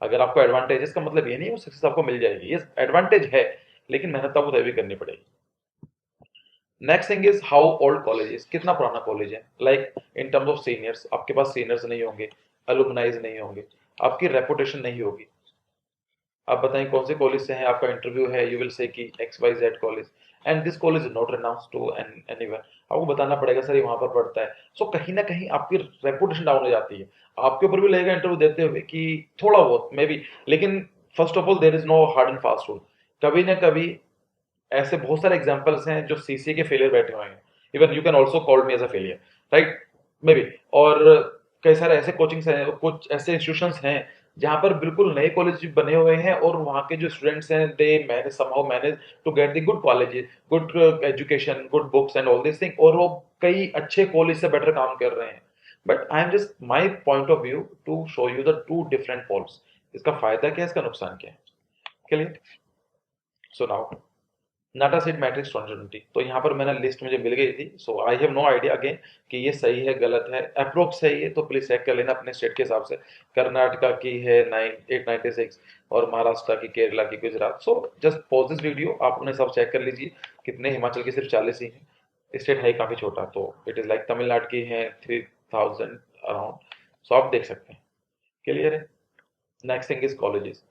अगर आपको एडवांटेज, इसका मतलब ये नहीं है सक्सेस आपको मिल जाएगी। ये एडवांटेज है, लेकिन मेहनत आपको तभी भी करनी पड़ेगी। Next thing is how old college is, कितना पुराना कॉलेज है। Like in terms of seniors, आपके पास सीनियर्स नहीं होंगे, अलुमनाइज नहीं होंगे, आपकी रेपुटेशन नहीं होगी। आप बताएं कौन से कॉलेज से हैं, आपका इंटरव्यू है, यू विल से कि X Y Z college, and this college is not announce to anyone. आपको बताना पड़ेगा सर ये वहां पर पढ़ता है। सो कहीं ना कहीं आपकी रेपुटेशन डाउन हो जाती है। आपके ऊपर भी लगेगा इंटरव्यू देते हुए कि थोड़ा बहुत मे बी, लेकिन first of all there is no hard and fast rule. कभी ना कभी ऐसे बहुत सारे एग्जांपल्स हैं जो सीसीए के फेलियर बैठे हुए हैं। Even you can also call me as a failure, right, maybe. और कई सारे ऐसे कोचिंग्स हैं, कुछ ऐसे इंस्टीट्यूशंस हैं जहां पर बिल्कुल नए कॉलेज बने हुए हैं, और वहाँ के जो स्टूडेंट्स हैं they manage somehow manage to get the good college, good education, good books and all this thing, और वो कई अच्छे कॉलेज से बेटर काम कर रहे हैं। But I am just my point of view to show you the two different poles. इसका फायदा क्या है, इसका नुकसान क्या है। Clear? So now NATA seat matrix 2020, तो यहाँ पर मैंने लिस्ट मुझे मिल गई थी। So I have no idea again कि ये सही है गलत है, अप्रोक्स है ये, तो प्लीज चेक कर लेना अपने स्टेट के हिसाब से। कर्नाटका की है 9896, और महाराष्ट्र की, केरला की, Gujarat. So just pause this video, आप अपने हिसाब चेक कर लीजिए कितने। हिमाचल की सिर्फ 40 ही है, स्टेट है काफी छोटा, तो इट इज लाइक तमिलनाडु की है 3000 अराउंड। सो आप देख सकते हैं। क्लियर है? Next thing is colleges.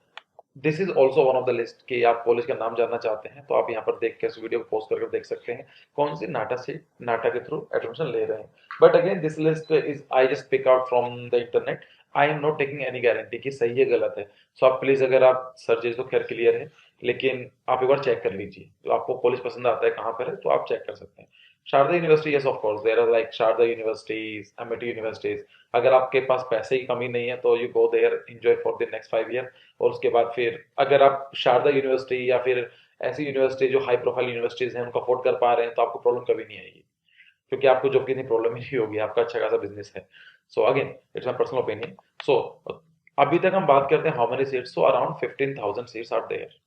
This is also one of the list कि आप कॉलेज का नाम जानना चाहते हैं तो आप यहाँ पर देख के इस वीडियो को पॉज करके देख सकते हैं कौन सी नाटा से नाटा के थ्रू एडमिशन ले रहे हैं। But again this list is I just pick out from the internet. I am not taking any guarantee कि सही है गलत है। सो आप प्लीज, अगर आप सर्चेज तो खैर क्लियर है, लेकिन आप एक बार चेक कर लीजिए। तो आपको कॉलेज पसंद आता है कहाँ पर है तो आप चेक कर सकते हैं। Sharda university, yes of course there are like Sharda universities, Amity universities. अगर आपके पास पैसे की कमी नहीं है तो you go there, enjoy for the next 5 year. और उसके बाद फिर अगर आप शारदा यूनिवर्सिटी या फिर ऐसी यूनिवर्सिटी जो हाई प्रोफाइल यूनिवर्सिटीज हैं उनको अफोर्ड कर पा रहे हैं तो आपको प्रॉब्लम कभी नहीं आएगी, क्योंकि आपको जॉब की इतनी प्रॉब्लम ही नहीं होगी, आपका अच्छा खासा बिजनेस है। So again it's my personal opinion. So अभी तक हम बात करते हैं how many seats. So around 15,000 seats are there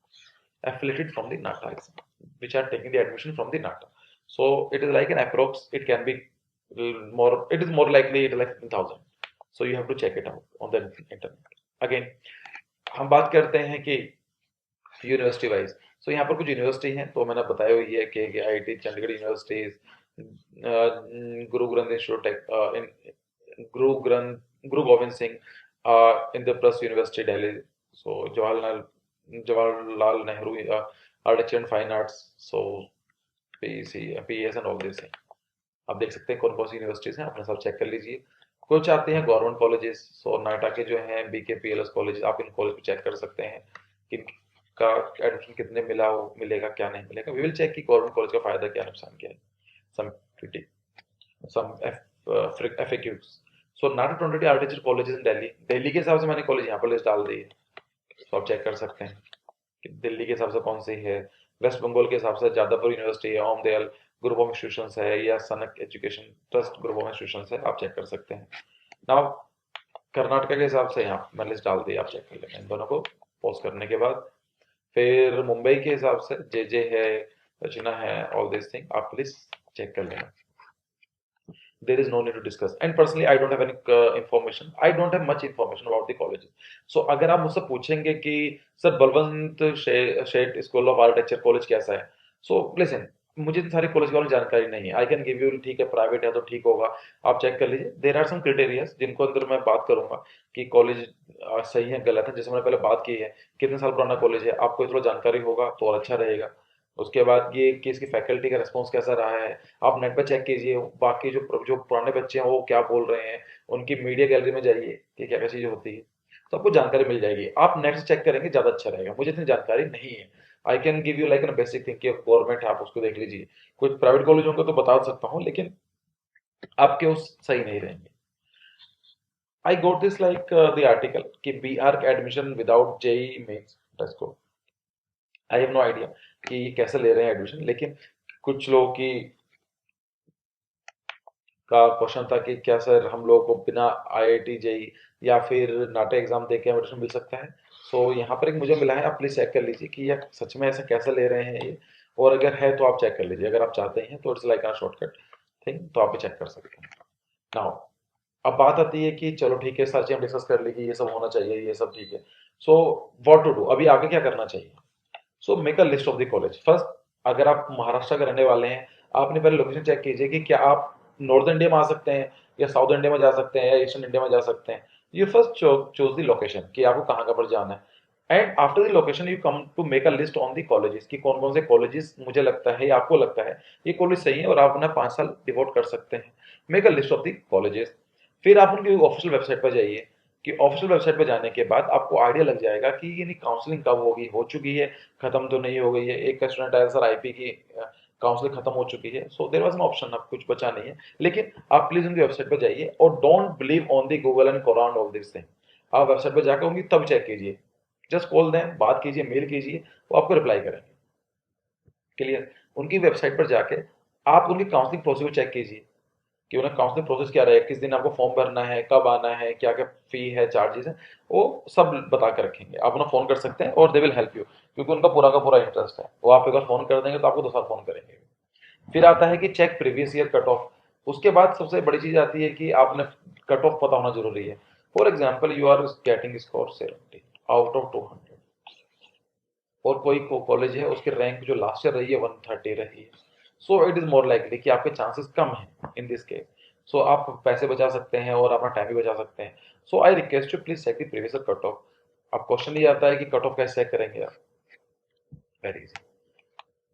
affiliated from the NATA exam, which are taking the admission from the NATA. So it is like an approx. It can be more. It is more likely it is like 15,000. So you have to check it out on the internet. Again, हम बात करते हैं कि university wise. सो यहाँ पर कुछ university हैं तो मैंने बताया हुई है कि IIT Chandigarh universities, Guru Granth institute, Guru Granth Guru Govind Singh Indraprastha university Delhi. So Jawaharlal Nehru art and fine arts. So PES and all this. आप देख सकते हैं कौन कौन सी यूनिवर्सिटीज हैं, अपने सब चेक कर लीजिए। कुछ आते हैं गवर्नमेंट कॉलेजेस। सो नाटा के जो हैं BKPLS कॉलेज, आप इन कॉलेज को चेक कर सकते हैं कि का एडमिशन कितने मिलेगा क्या नहीं मिलेगा। वी विल चेक कि गवर्नमेंट कॉलेज का फायदा क्या नुकसान क्या है। Some critic some FAQs। So NATA 20 architecture colleges in Delhi. Delhi के हिसाब से मैंने कॉलेज यहाँ पर लिस्ट डाल दी है, तो आप चेक कर सकते हैं कि दिल्ली के हिसाब से कौन सी है। वेस्ट बंगाल के हिसाब से जादवपुर यूनिवर्सिटी है, ओम दयाल ग्रुप ऑफ इंस्टीट्यूशंस है, या सनक education trust group of institutions है, आप चेक कर सकते हैं। नाउ कर्नाटका के हिसाब से यहाँ मैंने लिस्ट डाल दी, आप चेक कर लेना इन दोनों को पॉज करने के बाद। फिर मुंबई के हिसाब से JJ है, रचना है, ऑल दिस थिंग आप प्लीज चेक कर लेना। there is no need to discuss, and personally I don't have any information, I don't have much information about the colleges. So अगर आप मुझसे पूछेंगे कि sir Balwant Sheth school of architecture college कैसा है, सो लिसन, मुझे इन सारे कॉलेज के बारे में जानकारी नहीं है। आई कैन गिव यू, ठीक है प्राइवेट है तो ठीक होगा, आप चेक कर लीजिए। देर आर सम क्राइटेरियाज जिनको अंदर मैं बात करूंगा कि कॉलेज सही है गलत है। जैसे मैंने पहले बात की है कितने साल पुराना कॉलेज है, आपको थोड़ा जानकारी होगा तो और अच्छा रहेगा। उसके बाद ये कि इसकी फैकल्टी का रिस्पॉन्स कैसा रहा है, आप नेट पर चेक कीजिए। बाकी जो जो पुराने बच्चे हैं वो क्या बोल रहे हैं, उनकी मीडिया गैलरी में जाइए कि क्या क्या चीज़ें होती है, तो आपको जानकारी मिल जाएगी। आप नेट से चेक करेंगे ज़्यादा अच्छा रहेगा, मुझे इतनी जानकारी नहीं है। I can give you like an basic thing कि गवर्नमेंट है आप उसको देख लीजिए। कुछ प्राइवेट कॉलेज होंगे तो बता सकता हूँ, लेकिन आपके उस सही नहीं रहेंगे। I got this like the article कि BArc admission without JEE mains. Let's go. I have no idea कि कैसे ले रहे हैं एडमिशन, लेकिन कुछ लोगों की का क्वेश्चन था कि क्या सर हम लोगों को बिना IIT JEE या फिर नाटा एग्जाम दे के एडमिशन मिल सकता है। सो यहाँ पर एक मुझे मिला है, आप प्लीज चेक कर लीजिए कि यह सच में ऐसा कैसे ले रहे हैं ये, और अगर है तो आप चेक कर लीजिए। अगर आप चाहते हैं तो it's like a shortcut thing, तो आप भी चेक कर सकते हैं। नाउ अब बात आती है कि चलो ठीक है सर जी हम डिस्कस कर लीजिए, ये सब होना चाहिए, ये सब ठीक है। सो व्हाट टू डू, अभी आगे क्या करना चाहिए। So make a list of the college first. अगर आप महाराष्ट्र के रहने वाले हैं, आपने पहले लोकेशन चेक कीजिए कि क्या आप नॉर्थ इंडिया में आ सकते हैं, या साउथ इंडिया में जा सकते हैं, या ईस्टर्न इंडिया में जा सकते हैं। You first choose the location कि आपको कहाँ पर जाना है। And after the location you come to make a list on the colleges कि कौन कौन से कॉलेजेस मुझे लगता है या आपको लगता है ये कॉलेज सही है और आप अपना 5 साल डिवोट कर सकते हैं। Make a list of the colleges. फिर आप उनकी ऑफिशियल वेबसाइट पर जाइए कि ऑफिशियल वेबसाइट पर जाने के बाद आपको आइडिया लग जाएगा कि ये काउंसलिंग कब होगी, हो चुकी है, खत्म तो नहीं हो गई है। एक का स्टूडेंट आया सर IP की काउंसलिंग खत्म हो चुकी है, so there was an option, अब कुछ बचा नहीं है। लेकिन आप प्लीज उनकी वेबसाइट पर जाइए और don't believe on the Google and Quora all this thing. आप वेबसाइट पर जाकर उनकी तब चेक कीजिए, जस्ट कॉल दें, बात कीजिए, मेल कीजिए, वो आपको रिप्लाई करेंगे। क्लियर। उनकी वेबसाइट पर जाके आप उनकी काउंसलिंग प्रोसेस को चेक कीजिए कि उन्हें काउंसलिंग प्रोसेस क्या रहेगा, किस दिन आपको फॉर्म भरना है, कब आना है, क्या क्या फी है, चार्जेस है, वो सब बता कर रखेंगे। आप उन्हें फोन कर सकते हैं और दे विल हेल्प यू, क्योंकि उनका पूरा का पूरा इंटरेस्ट है। वो आप एक बार फोन कर देंगे तो आपको 2 साल फोन करेंगे। फिर आता है कि check previous year cut off. उसके बाद सबसे बड़ी चीज आती है कि आपने कट ऑफ पता होना जरूरी है। For example you are getting score 70 out of 200, और कोई कॉलेज है उसकी रैंक जो लास्ट ईयर रही है 130 रही है, सो इट इज मोर लाइकली कि आपके चांसेस कम हैं इन दिस केस। सो आप पैसे बचा सकते हैं और अपना टाइम भी बचा सकते हैं। So I request you please check the previous cut off. अब क्वेश्चन ये आता है कि कट ऑफ कैसे चेक करेंगे आप? Very easy.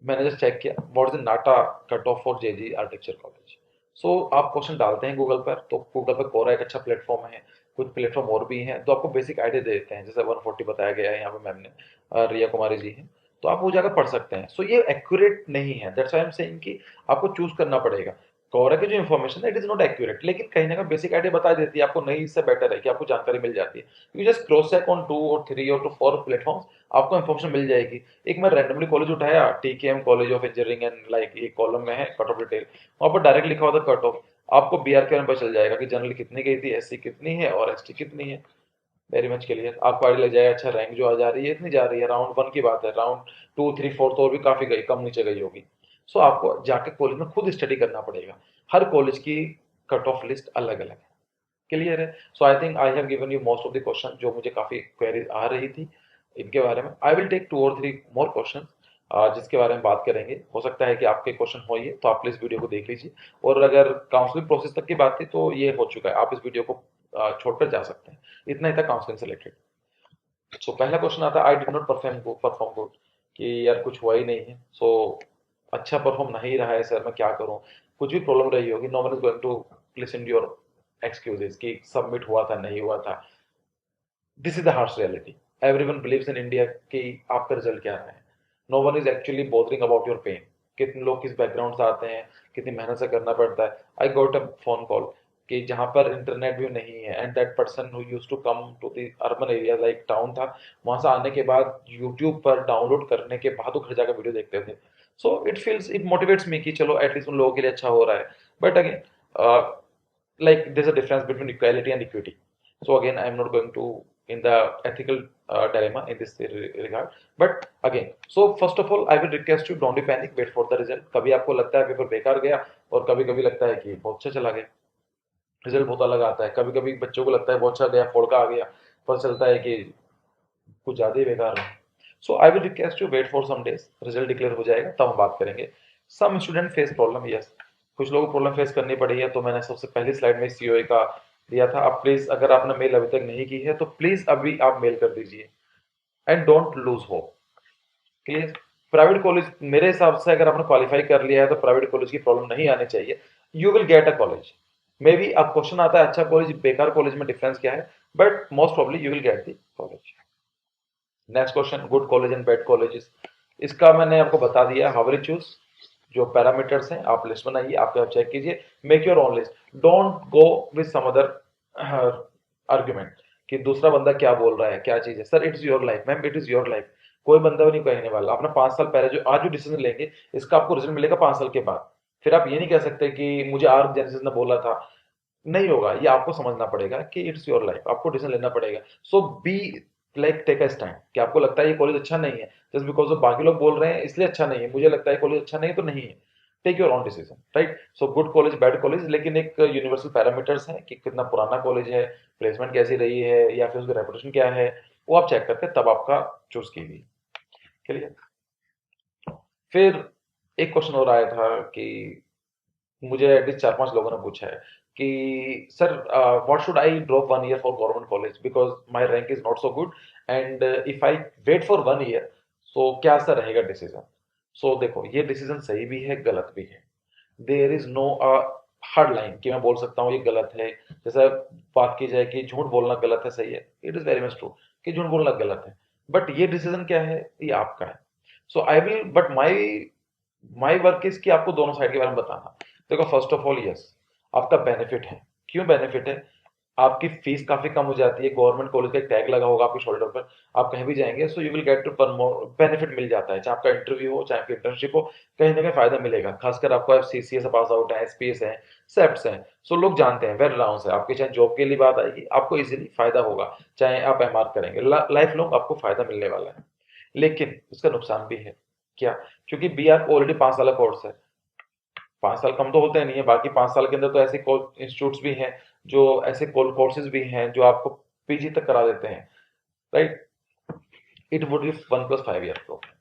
मैंने जस्ट चेक किया what is the NATA cut off for JJ architecture college. So आप क्वेश्चन डालते हैं गूगल पर, तो गूगल पर कोरा एक अच्छा प्लेटफॉर्म है, कुछ प्लेटफॉर्म और भी हैं, तो आपको बेसिक आइडिया दे देते हैं, जैसे 140 बताया गया है यहाँ पे मैम ने, रिया कुमारी जी हैं, तो आप वो जाकर पढ़ सकते हैं। सो ये एक्यूरेट नहीं है, that's why I am saying कि आपको चूज करना पड़ेगा। कोरा की जो इन्फॉर्मेशन है इट इज नॉट एक्यूरेट, लेकिन कहीं ना कहीं बेसिक आइडिया बता देती है आपको, नहीं इससे बेटर है कि आपको जानकारी मिल जाती है। You just cross check on 2 और 3 और 4 प्लेटफॉर्म्स, आपको इन्फॉर्मेशन मिल जाएगी। एक मैं रैंडमली कॉलेज उठाया, TKM college of engineering and like ये कॉलम में है कट ऑफ डिटेल, वहां पर डायरेक्ट लिखा हुआ था कट ऑफ, आपको बीआर के बारे में पता चल जाएगा कि जनरल कितनी गई थी, एससी कितनी है और एसटी कितनी है। वेरी मच क्लियर, आपको आइडिया लग जाएगा अच्छा रैंक जो आ जा रही है इतनी जा रही है, राउंड 1 की बात है, राउंड 2 3 4 तो और भी काफी गई, कम नीचे गई होगी। सो आपको जाके कॉलेज में खुद स्टडी करना पड़ेगा, हर कॉलेज की कट ऑफ लिस्ट अलग अलग है। क्लियर है? So I think I have given you most of the question जो मुझे काफी क्वेरीज आ रही थी इनके बारे में। आई विल टेक 2 और 3 मोर क्वेश्चन जिसके बारे में बात करेंगे। हो सकता है कि आपके क्वेश्चन हो ही, तो आप प्लीज वीडियो को देख लीजिए। और अगर काउंसलिंग प्रोसेस तक की बात थी तो ये हो चुका है, आप इस वीडियो को छोड़कर जा सकते हैं। इतना ही था काउंसलिंग से रिलेटेड। सो पहला क्वेश्चन आता है, आई डिड नॉट परफॉर्म गुड, कि यार कुछ हुआ ही नहीं है। सो अच्छा परफॉर्म नहीं रहा है सर, मैं क्या करूं? कुछ भी प्रॉब्लम रही होगी, no one is going to listen your excuses कि सबमिट हुआ था नहीं हुआ था। This is the harsh reality. Everyone believes in India कि आपका रिजल्ट क्या रहा है। No one is actually bothering about your pain. कितने लोग किस बैकग्राउंड से आते हैं, कितनी मेहनत से करना पड़ता है। I got a phone call कि जहाँ पर इंटरनेट भी नहीं है, and that person who used to come to the urban area like town था, वहां से आने के बाद यूट्यूब पर डाउनलोड करने के बाद वो घर जाकर वीडियो देखते थे। So it feels, it motivates me कि चलो एटलीस्ट उन लोगों के लिए अच्छा हो रहा है। But again like there's a difference between equality and equity. So again, I'm not going to in the ethical dilemma in this regard. But again, so first of all, I will request you don't be panic, wait for the result. कभी आपको लगता है paper बेकार गया, और कभी कभी लगता है कि बहुत अच्छा चला गया, रिजल्ट बहुत अलग आता है। कभी कभी बच्चों को लगता है बहुत अच्छा गया, फोड़ का आ गया, पता चलता है कि कुछ ज्यादा ही बेकार रहा। So I will request you wait for some days, result declare हो जाएगा तब हम बात करेंगे। Some student face problem, yes, कुछ लोगों को प्रॉब्लम फेस करनी पड़ी है, तो मैंने सबसे पहली स्लाइड में सीओए का दिया था। आप प्लीज, अगर आपने मेल अभी तक नहीं की है तो प्लीज अभी आप मेल कर दीजिए, and don't lose hope. Clear? Private college मेरे हिसाब से अगर आपने क्वालिफाई कर लिया है तो प्राइवेट कॉलेज की प्रॉब्लम नहीं आनी चाहिए। You will get a college. May be अब क्वेश्चन आता है अच्छा कॉलेज बेकार कॉलेज में डिफरेंस क्या है, but most probably you will get the college. Next question, good college and bad colleges. इसका मैंने आपको बता दिया, हाउ विल चूज। जो पैरामीटर्स हैं आप लिस्ट बनाइए, आप चेक कीजिए, make your own list. Don't go with some other argument कि दूसरा बंदा क्या बोल रहा है, क्या चीज है। Sir it's your life, ma'am it is your life. कोई बंदा भी नहीं कहने वाला। अपना 5 साल पहले जो आज जो डिसीजन लेंगे, इसका आपको रिजल्ट मिलेगा 5 साल के बाद। फिर आप ये नहीं कह सकते कि मुझे आर जेनेसिस ने बोला था। नहीं होगा, ये आपको समझना पड़ेगा कि इट्स योर लाइफ, आपको डिसीजन लेना पड़ेगा। So be like take a stand कि आपको लगता है ये कॉलेज अच्छा नहीं है, जस्ट बिकॉज ऑफ बाकी लोग बोल रहे हैं इसलिए अच्छा नहीं है, मुझे लगता है कॉलेज अच्छा नहीं है तो नहीं है। Take your own decision, right? So good college bad college, लेकिन एक यूनिवर्सल पैरामीटर्स है कि कितना पुराना कॉलेज है, प्लेसमेंट कैसी रही है, या फिर उसकी रेपुटेशन क्या है, वो आप चेक करके तब आपका चूज कीजिए। क्लियर? फिर एक क्वेश्चन और आया था कि मुझे एटलीस्ट 4 5 लोगों ने पूछा है कि sir what should I drop 1 year for government college because my rank is not so good, and if I wait for 1 year, so क्या सा रहेगा डिसीजन? सो देखो, ये डिसीजन सही भी है गलत भी है। There is no hard line कि मैं बोल सकता हूँ ये गलत है। जैसे बात की जाए कि झूठ बोलना गलत है, सही है, it is very much true कि झूठ बोलना गलत है। बट ये डिसीजन क्या है, ये आपका है। So I will, but my my work is कि आपको दोनों साइड के बारे में बताना। देखो फर्स्ट ऑफ ऑल, यस, आपका बेनिफिट है। क्यों बेनिफिट है? आपकी फीस काफी कम हो जाती है, गवर्नमेंट कॉलेज का एक टैग लगा होगा आपके शोल्डर पर, आप कहीं भी जाएंगे so you will get one more benefit मिल जाता है, चाहे आपका इंटरव्यू हो चाहे आपकी इंटर्नशिप हो, कहीं ना कहीं फायदा मिलेगा। खासकर आपको सीसीए से पास आउट है, एसपीएस है, सेप्ट्स हैं, सो लोग जानते हैं, वेल राउंड है आपके, चाहे जॉब के लिए बात आएगी आपको इजीली फायदा होगा, चाहे आप एमआर करेंगे, लाइफ लॉन्ग आपको फायदा मिलने वाला है। लेकिन उसका नुकसान भी है। क्या? क्योंकि बी आर ऑलरेडी 5 साल का कोर्स है। 5 साल कम तो होते नहीं है, बाकी 5 साल के अंदर तो ऐसे इंस्टीट्यूट भी हैं, जो ऐसे कोर्सेज भी हैं जो आपको पीजी तक करा देते हैं, right? It would be 1 + 5 year program,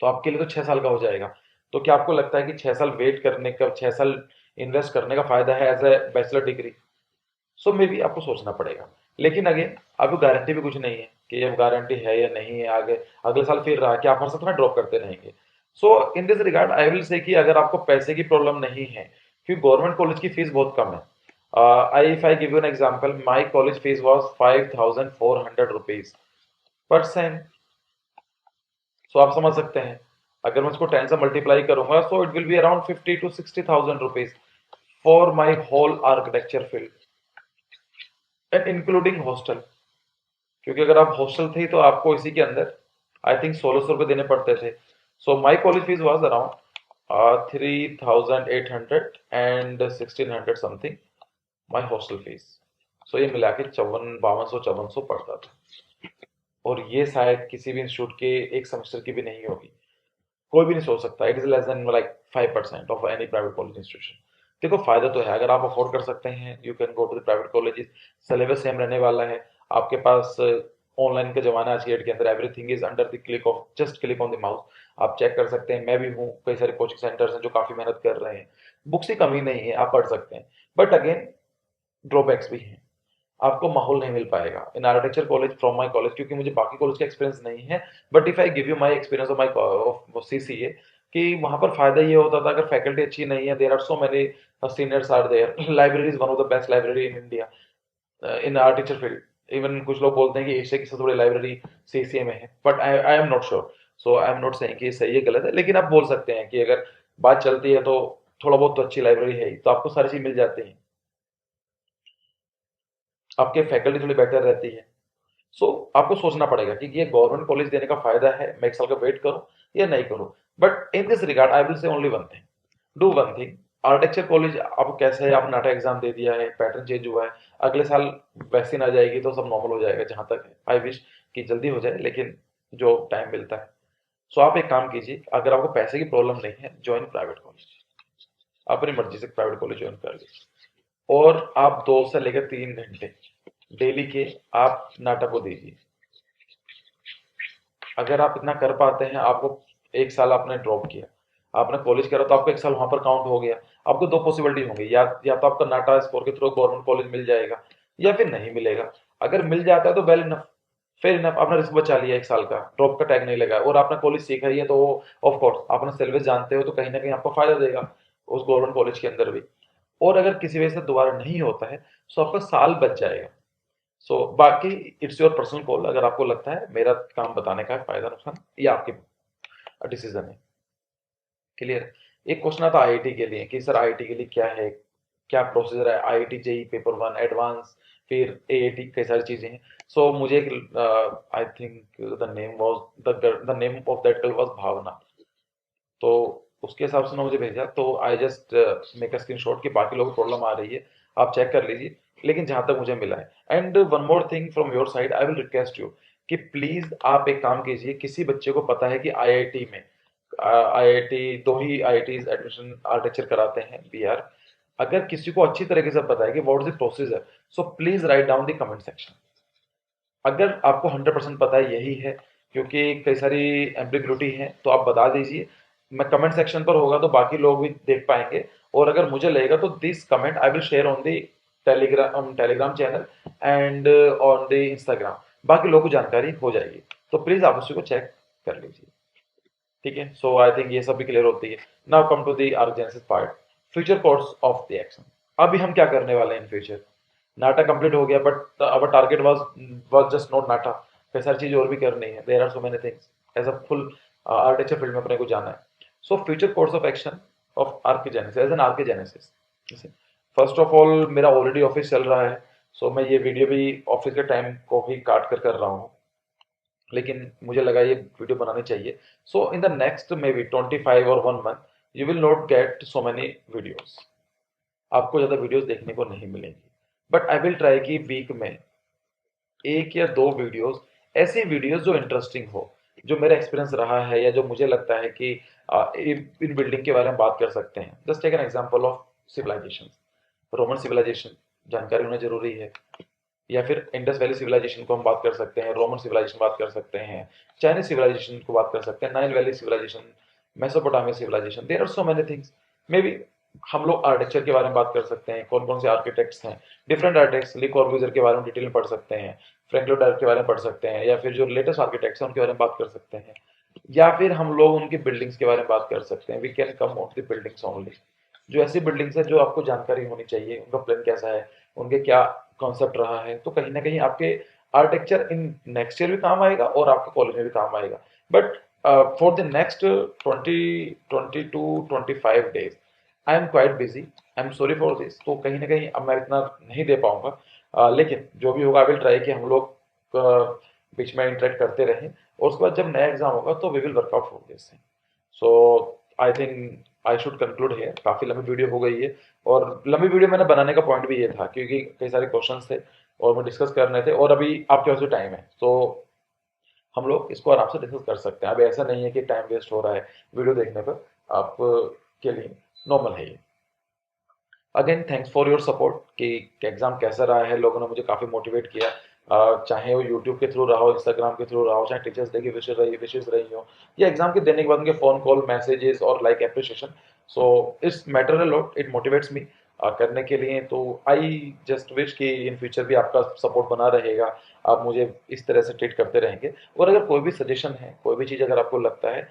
तो आपके लिए तो 6 साल का हो जाएगा। तो क्या आपको लगता है कि 6 साल वेट करने का, 6 साल इन्वेस्ट करने का फायदा है as a bachelor degree? So maybe आपको सोचना पड़ेगा। लेकिन अगेन आपको गारंटी भी कुछ नहीं है कि अब गारंटी है या नहीं है, आगे अगले साल फिर रहा कि आप हर साल थोड़ा ड्रॉप करते रहेंगे। So in this regard I will say कि अगर आपको पैसे की प्रॉब्लम नहीं है, क्योंकि गवर्नमेंट कॉलेज की फीस बहुत कम है। I if I give you an example, my college fees was 5400 rupees पर सेम। सो आप समझ सकते हैं, अगर मैं इसको 10 से मल्टीप्लाई करूंगा so it will be around 50 to 60,000 rupees for my whole architecture field and including hostel. क्योंकि अगर आप हॉस्टल थे तो आपको इसी के अंदर आई थिंक 1600 रुपये देने पड़ते थे। So my college fees was around 3800 and 1600 something my hostel fees. So ये मिला के 5200 पड़ता था, और ये शायद किसी भी इंस्टीट्यूट के एक सेमेस्टर की भी नहीं होगी। कोई भी नहीं सोच सकता, it is less than like 5% of any private college institution. देखो फायदा तो है, अगर आप अफोर्ड कर सकते हैं you can go to the private colleges. Syllabus same रहने वाला है, आपके पास ऑनलाइन का जमाना आज की डेट के अंदर, everything is under the click of just click on the mouse. आप चेक कर सकते हैं, मैं भी हूँ, कई सारे कोचिंग सेंटर्स हैं जो काफी मेहनत कर रहे हैं, बुक्स की कमी नहीं है, आप पढ़ सकते हैं। बट अगेन ड्रॉबैक्स भी हैं, आपको माहौल नहीं मिल पाएगा इन architecture college from my college, क्योंकि मुझे बाकी कॉलेज का एक्सपीरियंस नहीं है। But if I give you my experience of my CCA, कि वहां पर फायदा ये होता था, अगर फैकल्टी अच्छी नहीं है, there are so many seniors are there, library is one of the best library in India in architecture field. Even कुछ लोग बोलते हैं कि एशिया की सबसे बड़ी लाइब्रेरी सीसीए में है, but I am not sure. So I am not saying कि सही है गलत है, लेकिन आप बोल सकते हैं कि अगर बात चलती है तो थोड़ा बहुत तो अच्छी लाइब्रेरी है ही, तो आपको सारी चीज मिल जाती है, आपके फैकल्टी थोड़ी बेटर रहती है। सो आपको सोचना पड़ेगा कि ये गवर्नमेंट कॉलेज देने का फायदा है, मैं एक साल का वेट करूं या नहीं करूं। But in this regard I will से only one thing, do one thing. Architecture college आपको कैसे है, आप नाटा एग्जाम दे दिया है, पैटर्न चेंज हुआ है, अगले साल वैक्सीन आ जाएगी तो सब नॉर्मल हो जाएगा, जहां तक आई विश कि जल्दी हो जाए, लेकिन जो टाइम मिलता है। सो आप एक काम कीजिए, अगर आपको पैसे की प्रॉब्लम नहीं है, ज्वाइन प्राइवेट कॉलेज, अपनी मर्जी से प्राइवेट कॉलेज ज्वाइन कर लीजिए, और आप 2 से लेकर 3 घंटे डेली के आप नाटक को दीजिए। अगर आप इतना कर पाते हैं, आपको एक साल आपने ड्रॉप किया, आपने कॉलेज करा तो आपको एक साल वहां पर काउंट हो गया। आपको दो पॉसिबिलिटी होंगी, या तो आपका नाटा स्कोर के थ्रू गवर्नमेंट कॉलेज मिल जाएगा, या फिर नहीं मिलेगा। अगर मिल जाता है तो वेल इनफ, फेयर इनफ, आपने रिस्क बचा लिया, एक साल का ड्रॉप का टैग नहीं लगा, और आपने कॉलेज सीखा ही है तो ऑफ कोर्स आपने सिलेबस जानते हो, तो कहीं ना कहीं आपको फायदा देगा उस गवर्नमेंट कॉलेज के अंदर भी। और अगर किसी वजह से दोबारा नहीं होता है तो आपका साल बच जाएगा। सो बाकी इट्स योर पर्सनल कॉल, अगर आपको लगता है मेरा काम बताने का है, फायदा नुकसान ये आपकी डिसीजन है। क्लियर। एक क्वेश्चन आता आईआईटी के लिए कि सर आईआईटी के लिए क्या है, क्या प्रोसीजर है, IIT JE paper one advance, फिर एआईटी, कई सारी चीजें हैं। सो मुझे एक I think the name was the name of that girl was Bhavna, तो उसके हिसाब से उन्होंने मुझे भेजा, तो I just make a screenshot कि बाकी लोगों को प्रॉब्लम आ रही है, आप चेक कर लीजिए। लेकिन जहां तक मुझे मिला है, and one more thing from your side, I will request you कि प्लीज आप एक काम कीजिए, किसी बच्चे को पता है कि आईआईटी में, आईआईटी दो ही आईआईटी एडमिशन आर्किटेक्चर कराते हैं बिहार, अगर किसी को अच्छी तरीके से पता है कि what is the procedure, so please write down the comment section. अगर आपको 100% पता है यही है, क्योंकि कई सारी एम्बिग्युइटी है, तो आप बता दीजिए। मैं कमेंट सेक्शन पर होगा तो बाकी लोग भी देख पाएंगे, और अगर मुझे लगेगा तो this comment I will share on the Telegram channel and on the Instagram, बाकी लोगों को जानकारी हो जाएगी। तो प्लीज आप उसी को चेक कर लीजिए, ठीक है। सो आई थिंक ये सब भी क्लियर होती है। Now come to the Arch Genesis part, future course of the action. अभी हम क्या करने वाले हैं इन फ्यूचर। नाटा कंप्लीट हो गया, but our target was just not NATA, कई सारी चीज और भी करनी है, there are so many things, as a full architecture field में अपने को जाना है। So future course of action of Arch Genesis as an Arch Genesis. First of all मेरा ऑलरेडी ऑफिस चल रहा है, सो मैं ये वीडियो भी ऑफिस के टाइम को ही काट कर रहा हूँ, लेकिन मुझे लगा ये वीडियो बनानी चाहिए। So in the next maybe 25 और 1 month you will not get so many videos, आपको ज़्यादा वीडियोस देखने को नहीं मिलेंगी। बट आई विल ट्राई कि वीक में 1 या 2 वीडियोस, ऐसी वीडियोस जो इंटरेस्टिंग हो, जो मेरा एक्सपीरियंस रहा है, या जो मुझे लगता है कि इन बिल्डिंग के बारे में बात कर सकते हैं। Just take an example of civilization, Roman civilization जानकारी होना जरूरी है, या फिर इंडस वैली सिविलाइजेशन को हम बात कर सकते हैं, रोमन सिविलाइजेशन बात कर सकते हैं, चाइनीज सिविलाइजेशन को बात कर सकते हैं, Nile valley civilization, Mesopotamia civilization, there are so many things. Maybe हम लोग आर्किटेक्चर के बारे में बात कर सकते हैं, कौन कौन से आर्किटेक्ट्स हैं, डिफरेंट आर्किटेक्ट्स, ली कॉर्ब्यूजियर के बारे में डिटेल में पढ़ सकते हैं, फ्रैंक लॉयड राइट के बारे में पढ़ सकते हैं, या फिर जो लेटेस्ट आर्किटेक्ट्स हैं उनके बारे में बात कर सकते हैं, या फिर हम लोग उनकी बिल्डिंग्स के बारे में बात कर सकते हैं। We can come on the buildings only, जो ऐसी बिल्डिंग्स है जो आपको जानकारी होनी चाहिए, उनका प्लान कैसा है, उनके क्या कॉन्सेप्ट रहा है, तो कहीं ना कहीं आपके आर्किटेक्चर इन नेक्स्ट ईयर भी काम आएगा और आपके कॉलेज में भी काम आएगा। But for the next 20 to 25 days I am quite busy, I am sorry for this, तो कहीं ना कहीं अब मैं इतना नहीं दे पाऊंगा। लेकिन जो भी होगा आई विल ट्राई कि हम लोग बीच में इंटरेक्ट करते रहें, और उसके बाद जब नया एग्जाम होगा तो we will work out for this. So I think I should conclude here, काफी लंबी वीडियो हो गई है, और लंबी वीडियो मैंने बनाने का पॉइंट भी ये था क्योंकि कई सारे क्वेश्चंस थे और वो डिस्कस करने थे, और अभी आपके पास भी टाइम है तो हम लोग इसको आराम से डिस्कस कर सकते हैं। अब ऐसा नहीं है कि टाइम वेस्ट हो रहा है वीडियो देखने पर, आप के लिए नॉर्मल है ये। Again thanks for your support कि एग्जाम कैसा रहा है, लोगों ने मुझे काफ़ी मोटिवेट किया। चाहे वो यूट्यूब के थ्रू रहा हो, इंस्टाग्राम के थ्रू रहा हो, चाहे टीचर्स डे की विशेष रही हो, या एग्जाम के देने के बाद उनके फ़ोन कॉल, मैसेजेस और like appreciation, so it's matter a lot, it motivates me करने के लिए। तो आई जस्ट विश कि इन फ्यूचर भी आपका सपोर्ट बना रहेगा, आप मुझे इस तरह से ट्रीट करते रहेंगे। और अगर कोई भी सजेशन है, कोई भी चीज़ अगर आपको लगता है,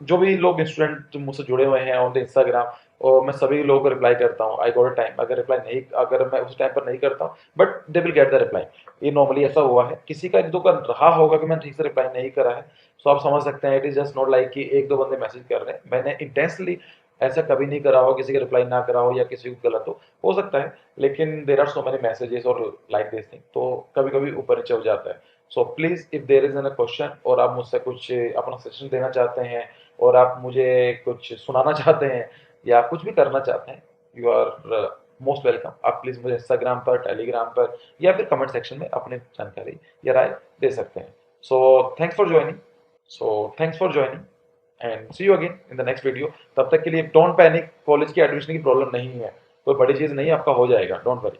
जो भी लोग स्टूडेंट मुझसे जुड़े हुए हैं ऑन द इंस्टाग्राम, और मैं सभी लोगों को रिप्लाई करता हूँ, आई गॉट अ टाइम, अगर रिप्लाई नहीं, अगर मैं उस टाइम पर नहीं करता हूँ, but they will get the reply. ये नॉर्मली ऐसा हुआ है, किसी का एक दो का रहा होगा कि मैंने ठीक से रिप्लाई नहीं करा है, सो आप समझ सकते हैं, it is just not like कि एक दो बंदे मैसेज कर रहे हैं, मैंने इंटेंसली ऐसा कभी नहीं करा हो, किसी का रिप्लाई ना करा हो या किसी को गलत हो सकता है, लेकिन there are so many messages और लाइक दिस थिंग, तो कभी कभी ऊपर नीचे हो जाता है। So please if there is an question और आप मुझसे कुछ अपना सजेशन देना चाहते हैं, और आप मुझे कुछ सुनाना चाहते हैं, या कुछ भी करना चाहते हैं, यू आर मोस्ट वेलकम। आप प्लीज मुझे इंस्टाग्राम पर, टेलीग्राम पर, या फिर कमेंट सेक्शन में अपनी जानकारी या राय दे सकते हैं। So thanks for joining, and see you again in the next video. तब तक के लिए डोंट पैनिक, कॉलेज की एडमिशन की प्रॉब्लम नहीं है, कोई बड़ी चीज़ नहीं है, आपका हो जाएगा, डोंट वरी।